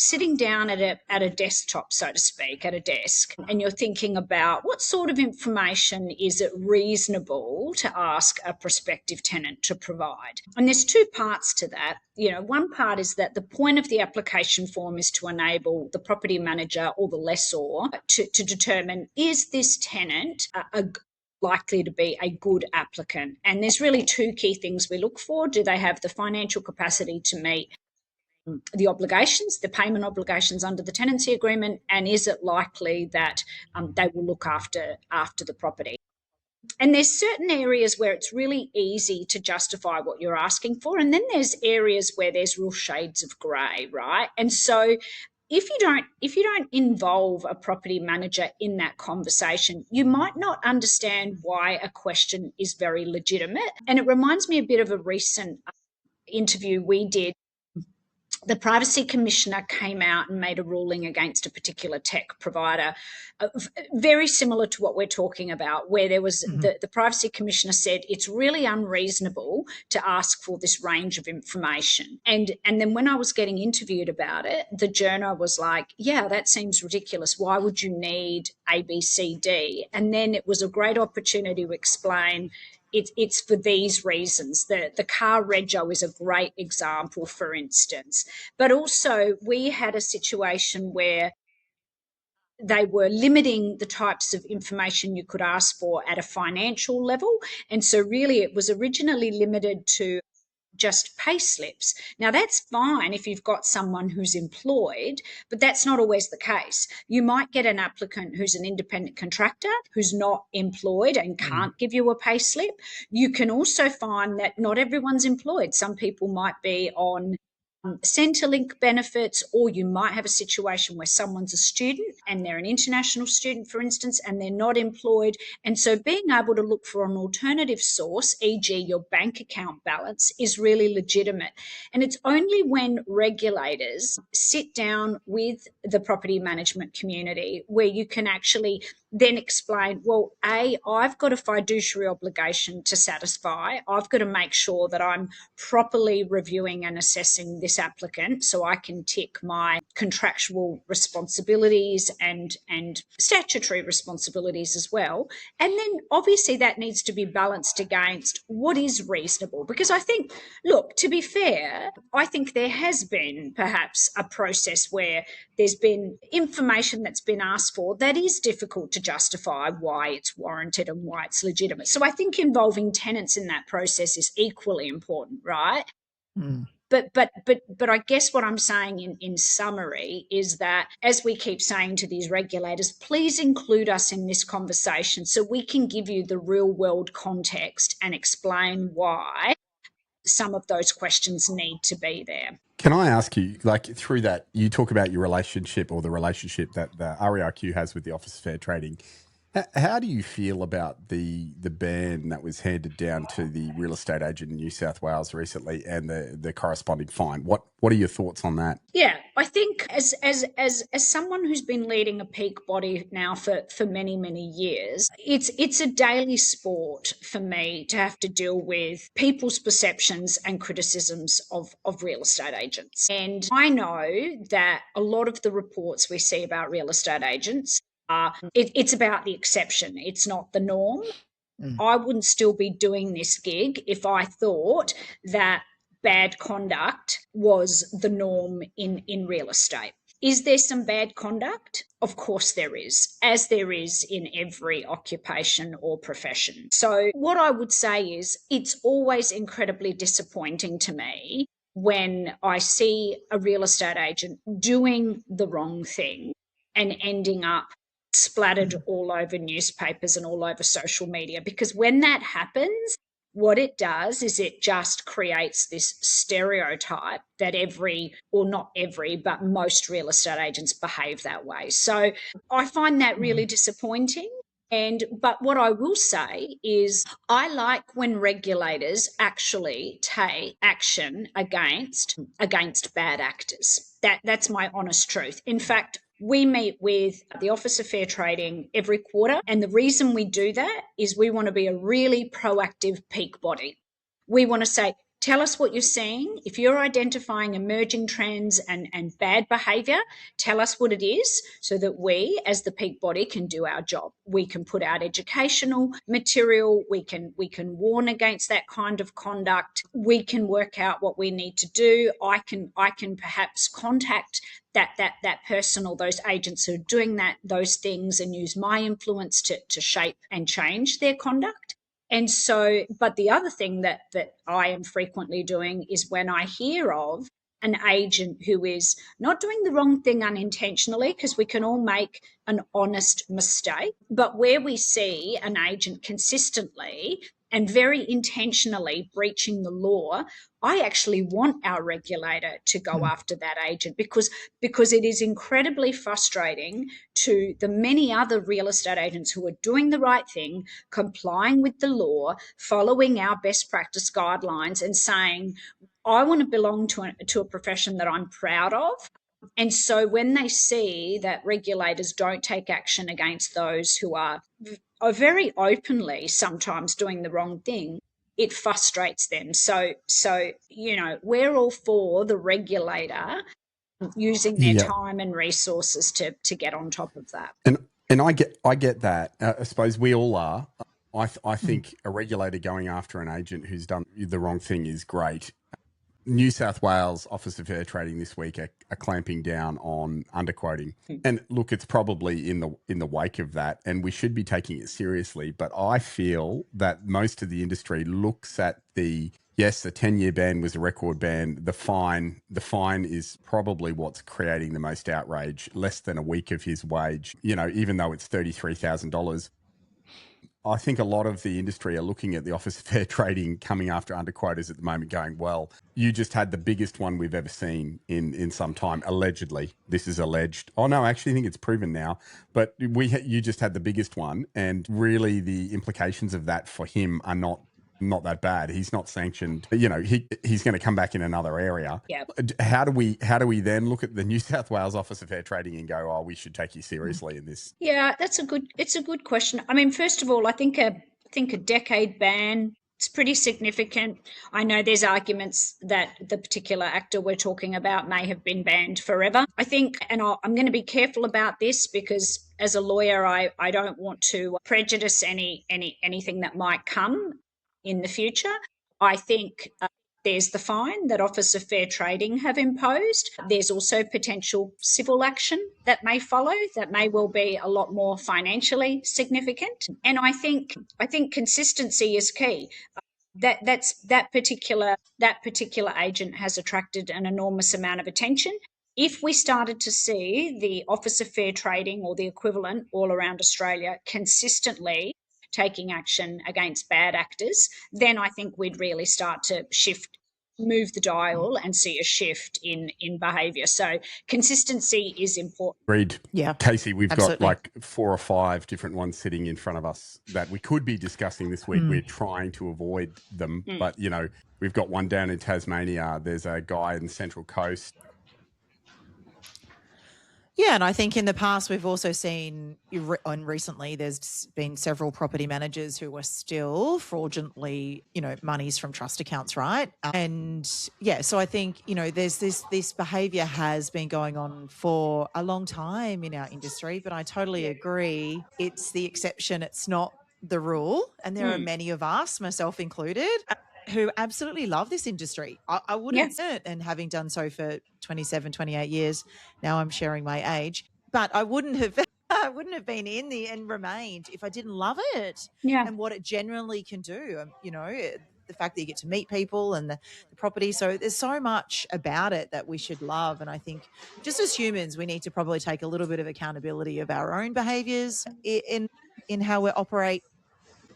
sitting down at a desktop, so to speak, at a desk, and you're thinking about what sort of information is it reasonable to ask a prospective tenant to provide. And there's two parts to that. One part is that the point of the application form is to enable the property manager or the lessor to determine, is this tenant likely to be a good applicant? And there's really two key things we look for. Do they have the financial capacity to meet the obligations, the payment obligations under the tenancy agreement, and is it likely that they will look after the property? And there's certain areas where it's really easy to justify what you're asking for, and then there's areas where there's real shades of grey, right? And so if you don't involve a property manager in that conversation, you might not understand why a question is very legitimate. And it reminds me a bit of a recent interview we did. The Privacy Commissioner came out and made a ruling against a particular tech provider, very similar to what we're talking about, where there was the Privacy Commissioner said it's really unreasonable to ask for this range of information. And then when I was getting interviewed about it, the journo was like, yeah, that seems ridiculous. Why would you need A, B, C, D? And then it was a great opportunity to explain it's for these reasons. The car rego is a great example, for instance. But also we had a situation where they were limiting the types of information you could ask for at a financial level. And so really it was originally limited to just pay slips. Now, that's fine if you've got someone who's employed, but that's not always the case. You might get an applicant who's an independent contractor, who's not employed and can't give you a pay slip. You can also find that not everyone's employed. Some people might be on Centrelink benefits, or you might have a situation where someone's a student and they're an international student, for instance, and they're not employed. And so being able to look for an alternative source, e.g. your bank account balance, is really legitimate. And it's only when regulators sit down with the property management community where you can actually then explain, well, A, I've got a fiduciary obligation to satisfy. I've got to make sure that I'm properly reviewing and assessing this applicant so I can tick my contractual responsibilities and statutory responsibilities as well. And then obviously that needs to be balanced against what is reasonable. Because I think, look, to be fair, I think there has been perhaps a process where there's been information that's been asked for that is difficult to justify why it's warranted and why it's legitimate. So I think involving tenants in that process is equally important, right? But I guess what I'm saying in summary is that, as we keep saying to these regulators, please include us in this conversation so we can give you the real world context and explain why some of those questions need to be there. Can I ask you, like, through that, you talk about your relationship, or the relationship that the REIQ has with the Office of Fair Trading. How do you feel about the ban that was handed down to the real estate agent in New South Wales recently, and the corresponding fine? What are your thoughts on that? Yeah, I think as someone who's been leading a peak body now for many, many years, it's a daily sport for me to have to deal with people's perceptions and criticisms of real estate agents. And I know that a lot of the reports we see about real estate agents, it's about the exception. It's not the norm. I wouldn't still be doing this gig if I thought that bad conduct was the norm in real estate. Is there some bad conduct? Of course there is, as there is in every occupation or profession. So what I would say is it's always incredibly disappointing to me when I see a real estate agent doing the wrong thing and ending up splattered all over newspapers and all over social media. Because when that happens, what it does is it just creates this stereotype that not every, but most real estate agents behave that way. So I find that really disappointing. But what I will say is I like when regulators actually take action against bad actors. That's my honest truth. In fact, we meet with the Office of Fair Trading every quarter, and the reason we do that is we want to be a really proactive peak body. We want to say, tell us what you're seeing. If you're identifying emerging trends and bad behaviour, tell us what it is so that we, as the peak body, can do our job. We can put out educational material. We can warn against that kind of conduct. We can work out what we need to do. I can perhaps contact that person or those agents who are doing those things and use my influence to shape and change their conduct. And so, but the other thing that I am frequently doing is when I hear of an agent who is not doing the wrong thing unintentionally, because we can all make an honest mistake, but where we see an agent consistently and very intentionally breaching the law, I actually want our regulator to go after that agent because it is incredibly frustrating to the many other real estate agents who are doing the right thing, complying with the law, following our best practice guidelines and saying, I want to belong to a profession that I'm proud of. And so when they see that regulators don't take action against those who are very openly sometimes doing the wrong thing, it frustrates them. So we're all for the regulator using their time and resources to get on top of that. And I get that. I suppose we all are. I think a regulator going after an agent who's done the wrong thing is great. New South Wales Office of Fair Trading this week are clamping down on underquoting. And look, it's probably in the wake of that, and we should be taking it seriously. But I feel that most of the industry looks at the 10-year ban was a record ban. The fine is probably what's creating the most outrage. Less than a week of his wage, even though it's $33,000. I think a lot of the industry are looking at the Office of Fair Trading coming after underquoters at the moment going, well, you just had the biggest one we've ever seen in some time, allegedly. This is alleged. Oh, no, I actually think it's proven now. But you just had the biggest one, and really the implications of that for him are not that bad. He's not sanctioned. He's going to come back in another area. Yep. How do we then look at the New South Wales Office of Fair Trading and go, oh, we should take you seriously in this? Yeah, it's a good question. I mean, first of all, I think a decade ban, it's pretty significant. I know there's arguments that the particular actor we're talking about may have been banned forever. I think, and I'm going to be careful about this because as a lawyer, I don't want to prejudice anything that might come in the future. I think there's the fine that Office of Fair Trading have imposed. There's also potential civil action that may follow that may well be a lot more financially significant. And I think consistency is key. That particular agent has attracted an enormous amount of attention. If we started to see the Office of Fair Trading or the equivalent all around Australia consistently taking action against bad actors, then I think we'd really start to move the dial and see a shift in behaviour. So consistency is important. Agreed. Yeah. Kasey, we've absolutely. got like 4 or 5 different ones sitting in front of us that we could be discussing this week. We're trying to avoid them, but we've got one down in Tasmania. There's a guy in the Central Coast. Yeah, and I think in the past we've also seen, and recently there's been several property managers who are still fraudulently, monies from trust accounts, right? And yeah, so I think, there's this behaviour has been going on for a long time in our industry, but I totally agree. It's the exception. It's not the rule. And there are many of us, myself included, who absolutely love this industry. I wouldn't sit, and having done so for 27, 28 years, now I'm sharing my age, but I wouldn't have I wouldn't have been in the and remained if I didn't love it and what it genuinely can do. The fact that you get to meet people and the property. So there's so much about it that we should love. And I think just as humans, we need to probably take a little bit of accountability of our own behaviors in how we operate.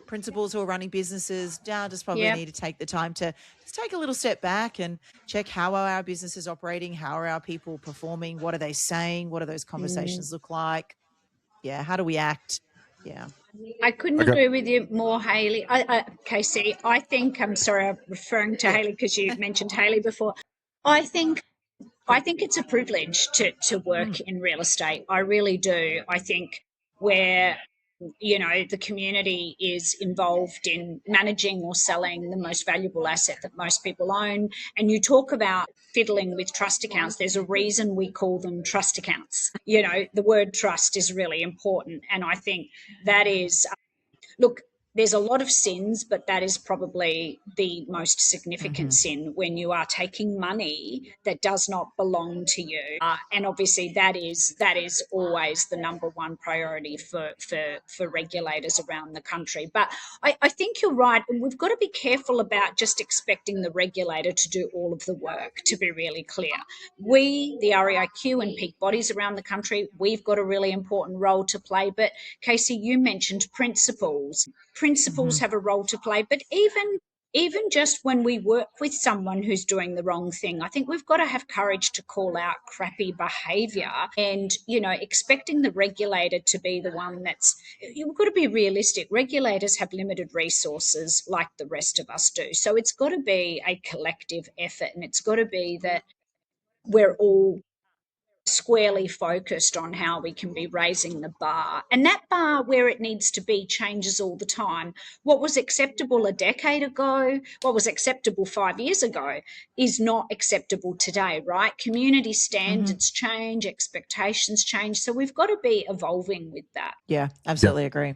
Principals who are running businesses now just probably need to take the time to just take a little step back and check how are our businesses operating, how are our people performing, what are they saying, what do those conversations look like? Yeah, how do we act? Yeah. I couldn't agree with you more, Hayley. Kasey, I think, I'm sorry, I'm referring to Hayley because you mentioned Hayley before. I think it's a privilege to work in real estate. I really do. I think where the community is involved in managing or selling the most valuable asset that most people own. And you talk about fiddling with trust accounts. There's a reason we call them trust accounts. The word trust is really important. And I think that is, look, there's a lot of sins, but that is probably the most significant sin when you are taking money that does not belong to you. And obviously that is always the number one priority for regulators around the country. But I think you're right. And we've got to be careful about just expecting the regulator to do all of the work, to be really clear. We, the REIQ and peak bodies around the country, we've got a really important role to play. But Kasey, you mentioned principals. Principals have a role to play, but even just when we work with someone who's doing the wrong thing, I think we've got to have courage to call out crappy behaviour and, expecting the regulator to be the one you've got to be realistic. Regulators have limited resources like the rest of us do. So it's got to be a collective effort, and it's got to be that we're all squarely focused on how we can be raising the bar. And that bar, where it needs to be, changes all the time. What was acceptable a decade ago, what was acceptable 5 years ago, is not acceptable today, right? Community standards change, expectations change. So we've got to be evolving with that. Yeah, absolutely agree.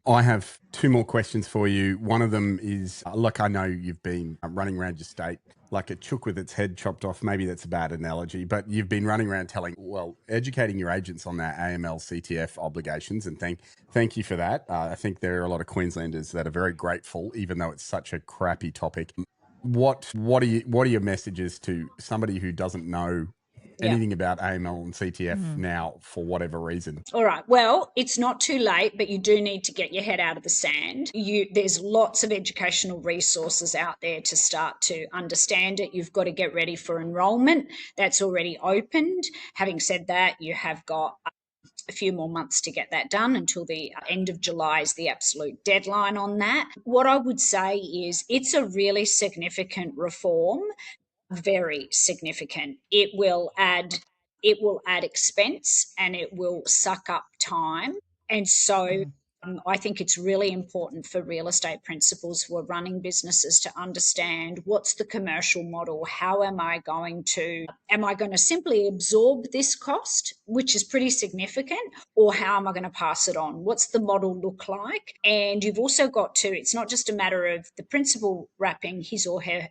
I have two more questions for you. One of them is, look, I know you've been running around your state like a chook with its head chopped off. Maybe that's a bad analogy, but you've been running around educating your agents on their AML CTF obligations, and thank you for that. I think there are a lot of Queenslanders that are very grateful, even though it's such a crappy topic. What are your messages to somebody who doesn't know anything about AML and CTF now for whatever reason? All right. Well, it's not too late, but you do need to get your head out of the sand. There's lots of educational resources out there to start to understand it. You've got to get ready for enrolment. That's already opened. Having said that, you have got a few more months to get that done. Until the end of July is the absolute deadline on that. What I would say is it's a really significant reform. Very significant. It will add expense, and it will suck up time. And so I think it's really important for real estate principals who are running businesses to understand what's the commercial model. How am I going to simply absorb this cost, which is pretty significant, or how am I going to pass it on? What's the model look like? And you've also got to, it's not just a matter of the principal wrapping his or her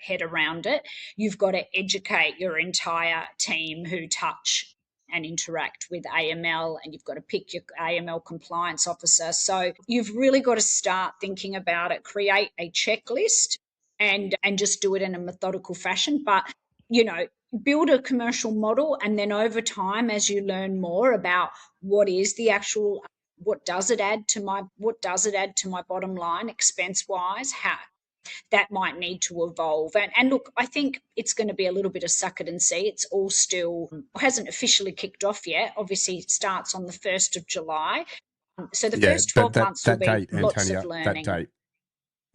head around it. You've got to educate your entire team who touch and interact with AML, and you've got to pick your AML compliance officer. So you've really got to start thinking about it, create a checklist and just do it in a methodical fashion. But, build a commercial model, and then over time, as you learn more about what does it add to my bottom line expense wise, how that might need to evolve. And look, I think it's going to be a little bit of suck it and see. It's all still hasn't officially kicked off yet. Obviously, it starts on the 1st of July. So the first 12 months will be date, lots Antonia, of learning.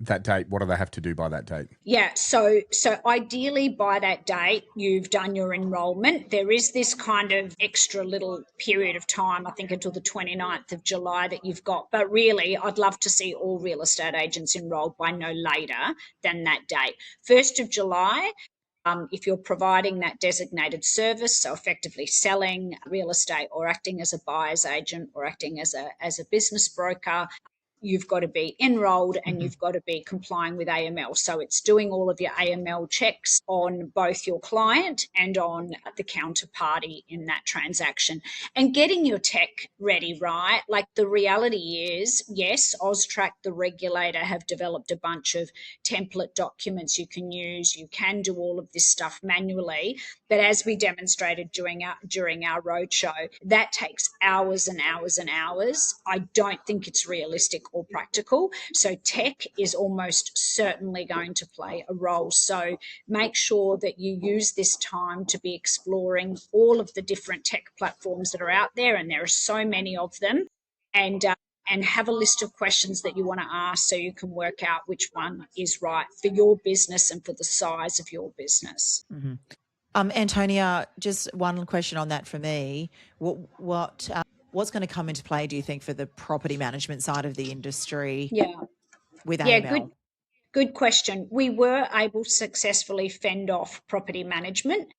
That date, what do they have to do by that date? Yeah, so ideally by that date, you've done your enrolment. There is this kind of extra little period of time, I think until the 29th of July that you've got. But really, I'd love to see all real estate agents enrolled by no later than that date. 1st of July, if you're providing that designated service, so effectively selling real estate or acting as a buyer's agent or acting as a business broker, you've got to be enrolled and you've got to be complying with AML. So it's doing all of your AML checks on both your client and on the counterparty in that transaction, and getting your tech ready, right? Like, the reality is, yes, AUSTRAC, the regulator, have developed a bunch of template documents you can use. You can do all of this stuff manually, but as we demonstrated during our roadshow, that takes hours and hours and hours. I don't think it's realistic or practical. So tech is almost certainly going to play a role. So make sure that you use this time to be exploring all of the different tech platforms that are out there, and there are so many of them, and have a list of questions that you want to ask so you can work out which one is right for your business and for the size of your business. Mm-hmm. Antonia, just one question on that for me. What's going to come into play, do you think, for the property management side of the industry with AML? Good question. We were able to successfully fend off property management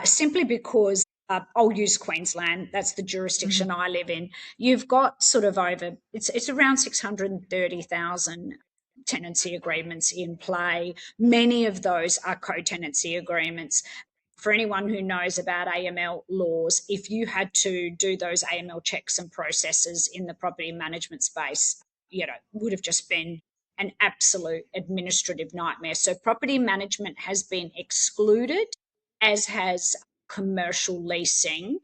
simply because I'll use Queensland. That's the jurisdiction I live in. You've got sort of it's around 630,000 tenancy agreements in play. Many of those are co-tenancy agreements. For anyone who knows about AML laws, if you had to do those AML checks and processes in the property management space, would have just been an absolute administrative nightmare. So property management has been excluded, as has commercial leasing,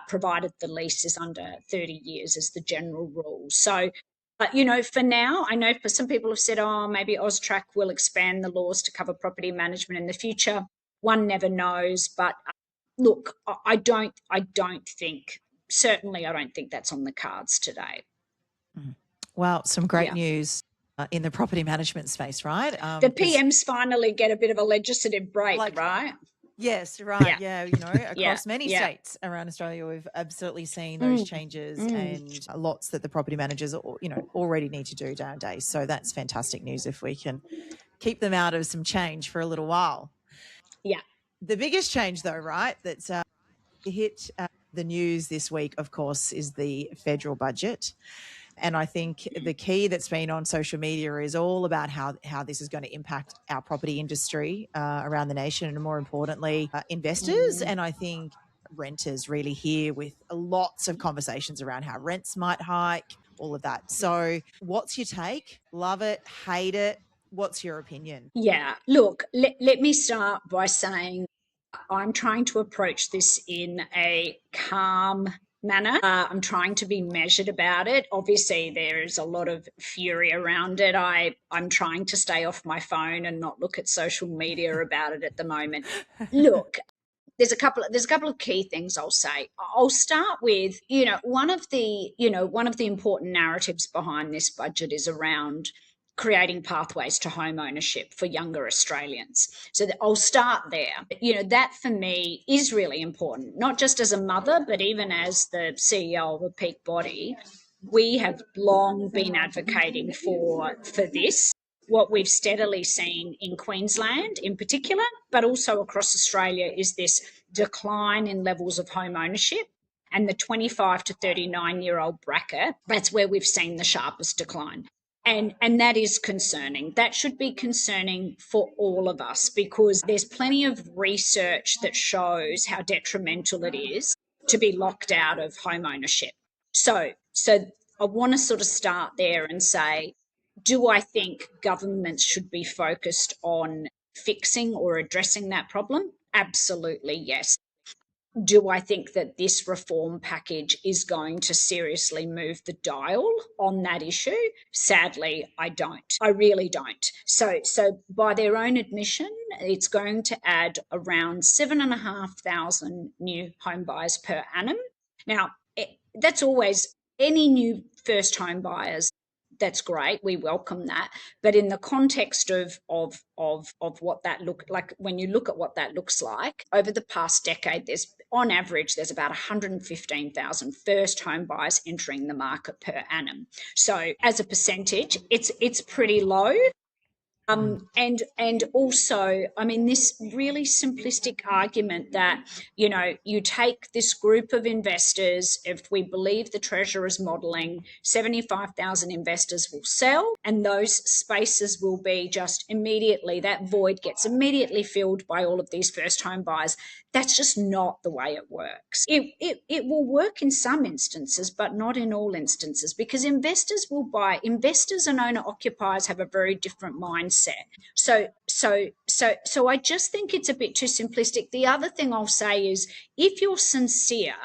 provided the lease is under 30 years as the general rule. So, for now, I know for some people have said, maybe AUSTRAC will expand the laws to cover property management in the future. One never knows, but look, I don't think that's on the cards today. Well, some great news in the property management space, right? The PMs finally get a bit of a legislative break, right? Yes, right. Yeah, across many states around Australia, we've absolutely seen those changes and lots that the property managers, already need to do nowadays. So that's fantastic news if we can keep them out of some change for a little while. Yeah. The biggest change, though, right, that's hit the news this week, of course, is the federal budget. And I think the key that's been on social media is all about how this is going to impact our property industry around the nation, and more importantly, investors. And I think renters really here with lots of conversations around how rents might hike, all of that. So what's your take? Love it, hate it? What's your opinion? Yeah, look, let me start by saying I'm trying to approach this in a calm manner. I'm trying to be measured about it. Obviously, there is a lot of fury around it. I'm trying to stay off my phone and not look at social media about it at the moment. Look, there's a couple of key things I'll say. I'll start with, one of the important narratives behind this budget is around creating pathways to home ownership for younger Australians. So I'll start there. That for me is really important, not just as a mother, but even as the CEO of a peak body. We have long been advocating for this. What we've steadily seen in Queensland in particular, but also across Australia, is this decline in levels of home ownership. And the 25 to 39-year-old bracket, that's where we've seen the sharpest decline. And that is concerning. That should be concerning for all of us, because there's plenty of research that shows how detrimental it is to be locked out of home ownership. So I want to sort of start there and say, do I think governments should be focused on fixing or addressing that problem? Absolutely, yes. Do I think that this reform package is going to seriously move the dial on that issue? Sadly, I don't. I really don't. So by their own admission, it's going to add around 7,500 new home buyers per annum. Now, that's always any new first home buyers. That's great. We welcome that. But in the context of what that look like, when you look at what that looks like over the past decade, on average, there's about 115,000 first home buyers entering the market per annum. So as a percentage, it's pretty low. And also, I mean, this really simplistic argument that, you know, you take this group of investors, if we believe the Treasurer's modelling, 75,000 investors will sell, and those spaces will be just immediately, that void gets immediately filled by all of these first home buyers. That's just not the way it works. It will work in some instances, but not in all instances, because investors will buy. Investors and owner occupiers have a very different mindset. So I just think it's a bit too simplistic. The other thing I'll say is, if you're sincere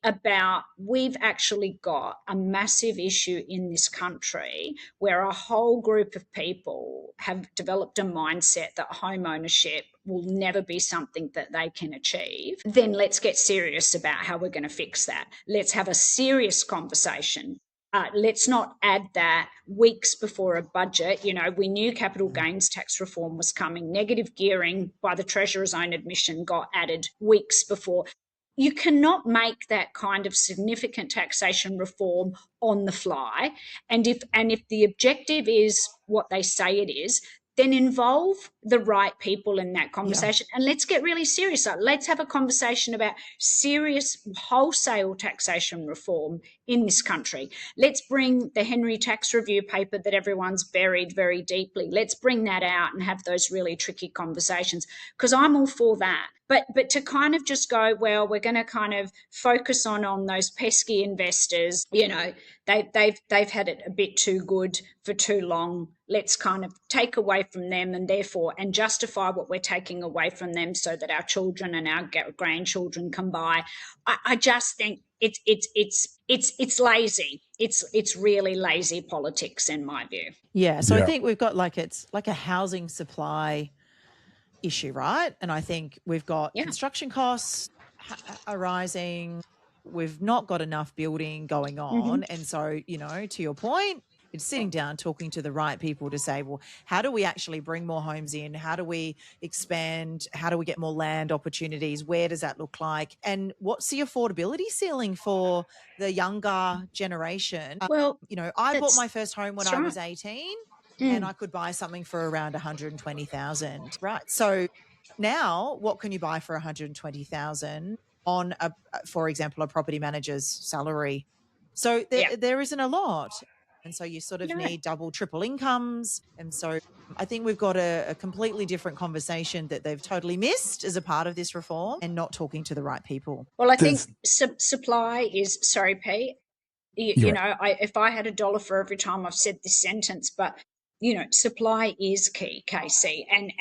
about, we've actually got a massive issue in this country where a whole group of people have developed a mindset that home ownership will never be something that they can achieve, then let's get serious about how we're going to fix that. Let's have a serious conversation. Let's not add that weeks before a budget. You know, we knew capital gains tax reform was coming. Negative gearing, by the Treasurer's own admission, got added weeks before. You cannot make that kind of significant taxation reform on the fly. And if the objective is what they say it is, then involve the right people in that conversation. And let's get really serious. Let's have a conversation about serious wholesale taxation reform in this country. Let's bring the Henry Tax Review paper that everyone's buried very deeply. Let's bring that out and have those really tricky conversations, because I'm all for that. But to kind of just go, well, we're going to kind of focus on those pesky investors, you know, they've had it a bit too good for too long. Let's kind of take away from them and justify what we're taking away from them so that our children and our grandchildren can buy. I just think it's lazy. It's really lazy politics in my view. Yeah. So I think we've got it's like a housing supply issue, right? And I think we've got construction costs arising. We've not got enough building going on. And so, you know, to your point, it's sitting down, talking to the right people to say, well, how do we actually bring more homes in? How do we expand? How do we get more land opportunities? Where does that look like? And what's the affordability ceiling for the younger generation? Well, you know, I bought my first home when I was 18 and I could buy something for around 120,000. Right. So now what can you buy for 120,000 on for example, a property manager's salary? So there isn't a lot. And so you sort of need double, triple incomes. And so I think we've got a completely different conversation that they've totally missed as a part of this reform and not talking to the right people. Well, I think supply is, sorry, Pete, you know, if I had $1 for every time I've said this sentence, but you know, supply is key, Kasey. And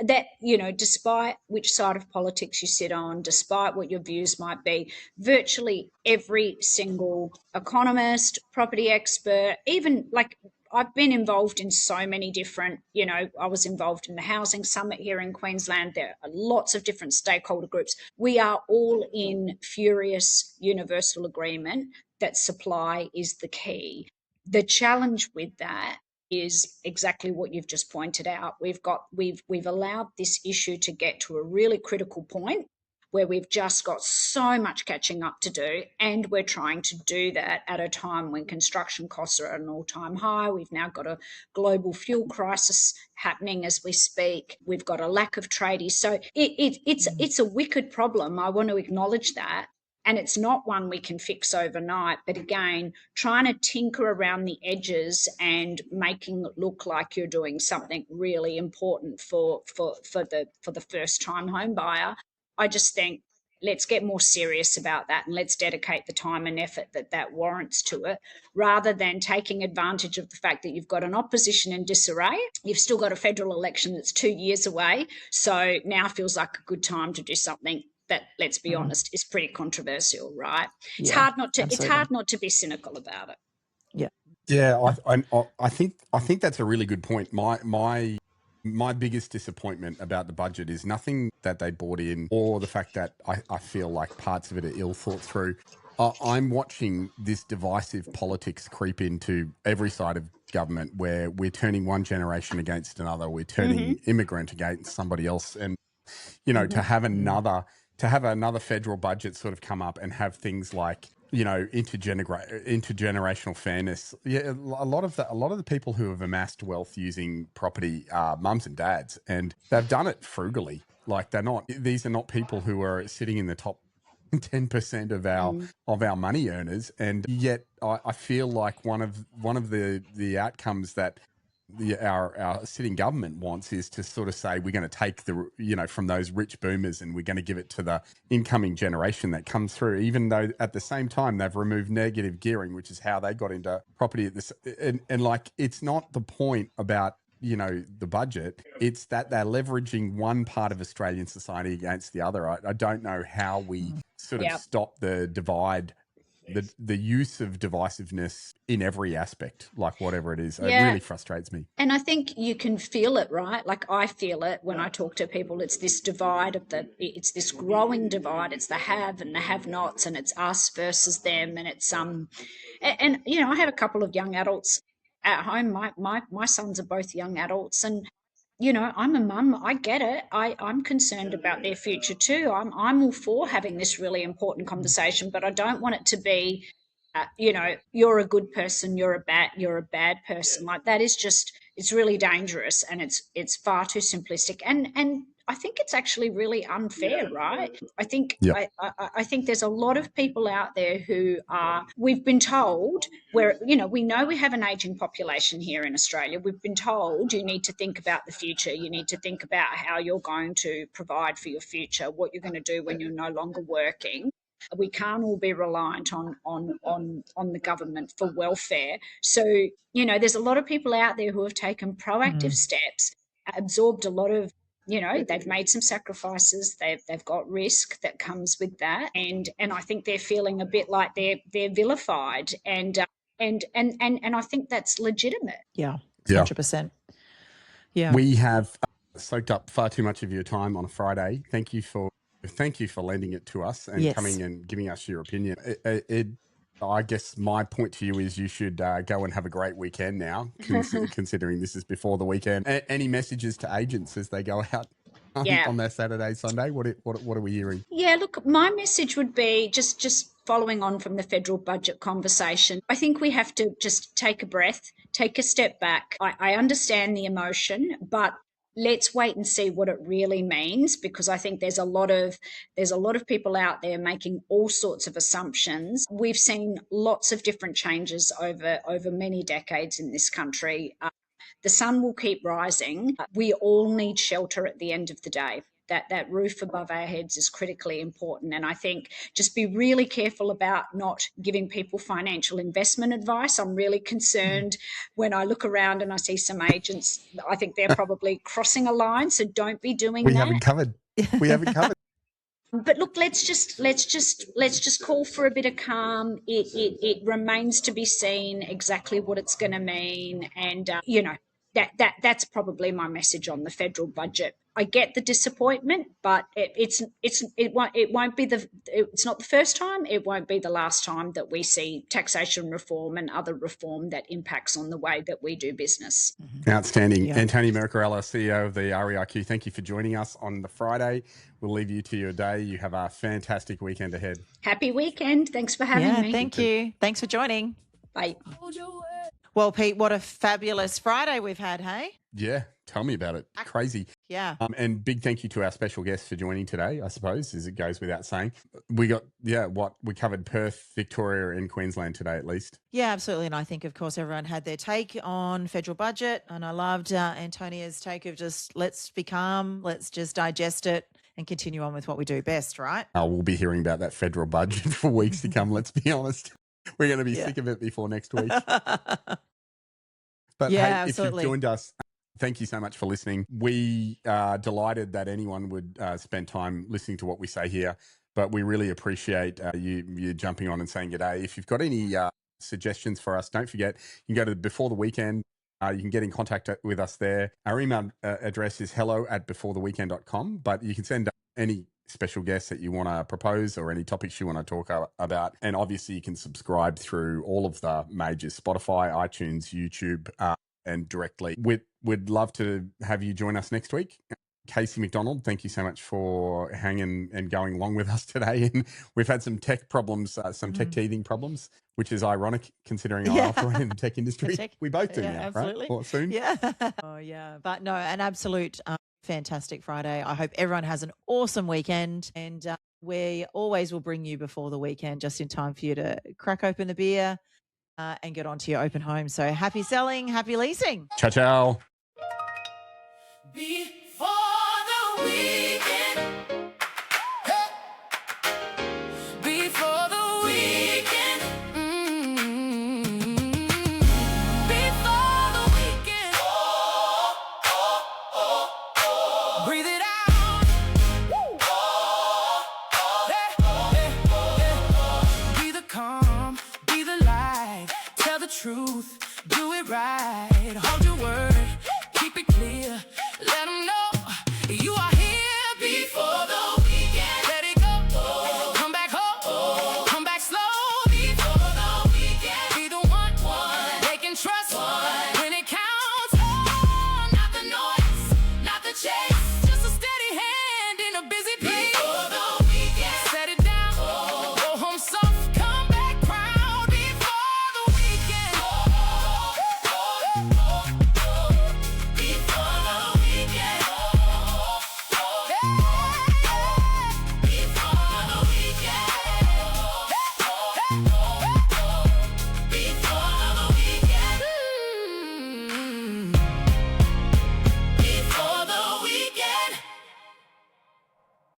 that, you know, despite which side of politics you sit on, despite what your views might be, virtually every single economist, property expert, even like I've been involved in so many different, you know, I was involved in the Housing Summit here in Queensland. There are lots of different stakeholder groups. We are all in furious universal agreement that supply is the key. The challenge with that is exactly what you've just pointed out. We've allowed this issue to get to a really critical point where we've just got so much catching up to do, and we're trying to do that at a time when construction costs are at an all-time high. We've now got a global fuel crisis happening as we speak. We've got a lack of tradies. So it's a wicked problem. I want to acknowledge that. And it's not one we can fix overnight. But again, trying to tinker around the edges and making it look like you're doing something really important for the first-time home buyer, I just think let's get more serious about that and let's dedicate the time and effort that warrants to it, rather than taking advantage of the fact that you've got an opposition in disarray. You've still got a federal election that's 2 years away. So now feels like a good time to do something that, let's be honest, is pretty controversial, right? It's hard not to be cynical about it. I think that's a really good point. My biggest disappointment about the budget is nothing that they brought in, or the fact that I feel like parts of it are ill thought through. I'm watching this divisive politics creep into every side of government, where we're turning one generation against another. We're turning immigrant against somebody else, and you know, to have another federal budget sort of come up and have things like intergenerational fairness. Yeah, a lot of the people who have amassed wealth using property are mums and dads, and they've done it frugally. Like these are not people who are sitting in the top 10% of our money earners, and yet I feel like one of the outcomes that our sitting government wants is to sort of say we're going to take from those rich boomers and we're going to give it to the incoming generation that comes through, even though at the same time they've removed negative gearing, which is how they got into property at this. And like, it's not the point about the budget, it's that they're leveraging one part of Australian society against the other. I don't know how we sort of stop the divide, the use of divisiveness in every aspect, like whatever it is. It really frustrates me. And I think you can feel it, right? Like I feel it when I talk to people. It's this divide it's this growing divide. It's the have and the have-nots, and it's us versus them. And it's and I have a couple of young adults at home. My sons are both young adults, and I'm a mum. I get it. I'm concerned about their future too. I'm all for having this really important conversation, but I don't want it to be, you're a good person, you're a bad person. Like that is just, it's really dangerous, and it's far too simplistic. And I think it's actually really unfair, right? I think I think there's a lot of people out there who we've been told, we know we have an aging population here in Australia. We've been told you need to think about the future. You need to think about how you're going to provide for your future, what you're going to do when you're no longer working. We can't all be reliant on the government for welfare. So, there's a lot of people out there who have taken proactive steps, absorbed a lot of, they've made some sacrifices. They've got risk that comes with that, and I think they're feeling a bit like they're vilified, and I think that's legitimate. Yeah, 100%. Yeah, we have soaked up far too much of your time on a Friday. Thank you for lending it to us and coming and giving us your opinion. I guess my point to you is you should go and have a great weekend now, considering this is before the weekend. Any messages to agents as they go out on their Saturday, Sunday? What are we hearing? Yeah, look, my message would be just following on from the federal budget conversation. I think we have to just take a breath, take a step back. I understand the emotion, but let's wait and see what it really means, because I think there's a lot of people out there making all sorts of assumptions. We've seen lots of different changes over many decades in this country. The sun will keep rising. We all need shelter at the end of the day. That roof above our heads is critically important. And I think just be really careful about not giving people financial investment advice. I'm really concerned when I look around and I see some agents. I think they're probably crossing a line. So don't be doing that. We haven't covered. But look, let's just call for a bit of calm. It remains to be seen exactly what it's going to mean, and that's probably my message on the federal budget. I get the disappointment, but it's not the first time. It won't be the last time that we see taxation reform and other reform that impacts on the way that we do business. Outstanding. Yeah. Antonia Mercorella, CEO of the REIQ, thank you for joining us on the Friday. We'll leave you to your day. You have a fantastic weekend ahead. Happy weekend. Thanks for having me. Thank you. Thanks for joining. Bye. Well, Pete, what a fabulous Friday we've had, hey? Yeah, tell me about it. Crazy. Yeah. And big thank you to our special guest for joining today, I suppose, as it goes without saying. We got, we covered Perth, Victoria and Queensland today at least. Yeah, absolutely. And I think, of course, everyone had their take on federal budget. And I loved Antonia's take of just let's be calm, let's just digest it and continue on with what we do best, right? We'll be hearing about that federal budget for weeks to come, let's be honest. We're going to be sick of it before next week. But hey, absolutely. If you've joined us, thank you so much for listening. We are delighted that anyone would spend time listening to what we say here, but we really appreciate you jumping on and saying g'day. If you've got any suggestions for us, don't forget, you can go to Before the Weekend. You can get in contact with us there. Our email address is hello@beforetheweekend.com, but you can send any special guests that you want to propose or any topics you want to talk about. And obviously you can subscribe through all of the majors, Spotify, iTunes, YouTube, and directly. We'd love to have you join us next week. Kasey McDonald, thank you so much for hanging and going along with us today. And we've had some tech problems, some tech teething problems, which is ironic considering I operate in the tech industry. We both do now, absolutely. right? Or soon. Yeah. Oh, yeah. But no, an absolute fantastic Friday. I hope everyone has an awesome weekend, and we always will bring you before the weekend just in time for you to crack open the beer and get onto your open home. So happy selling, happy leasing. Ciao, ciao. Before the week.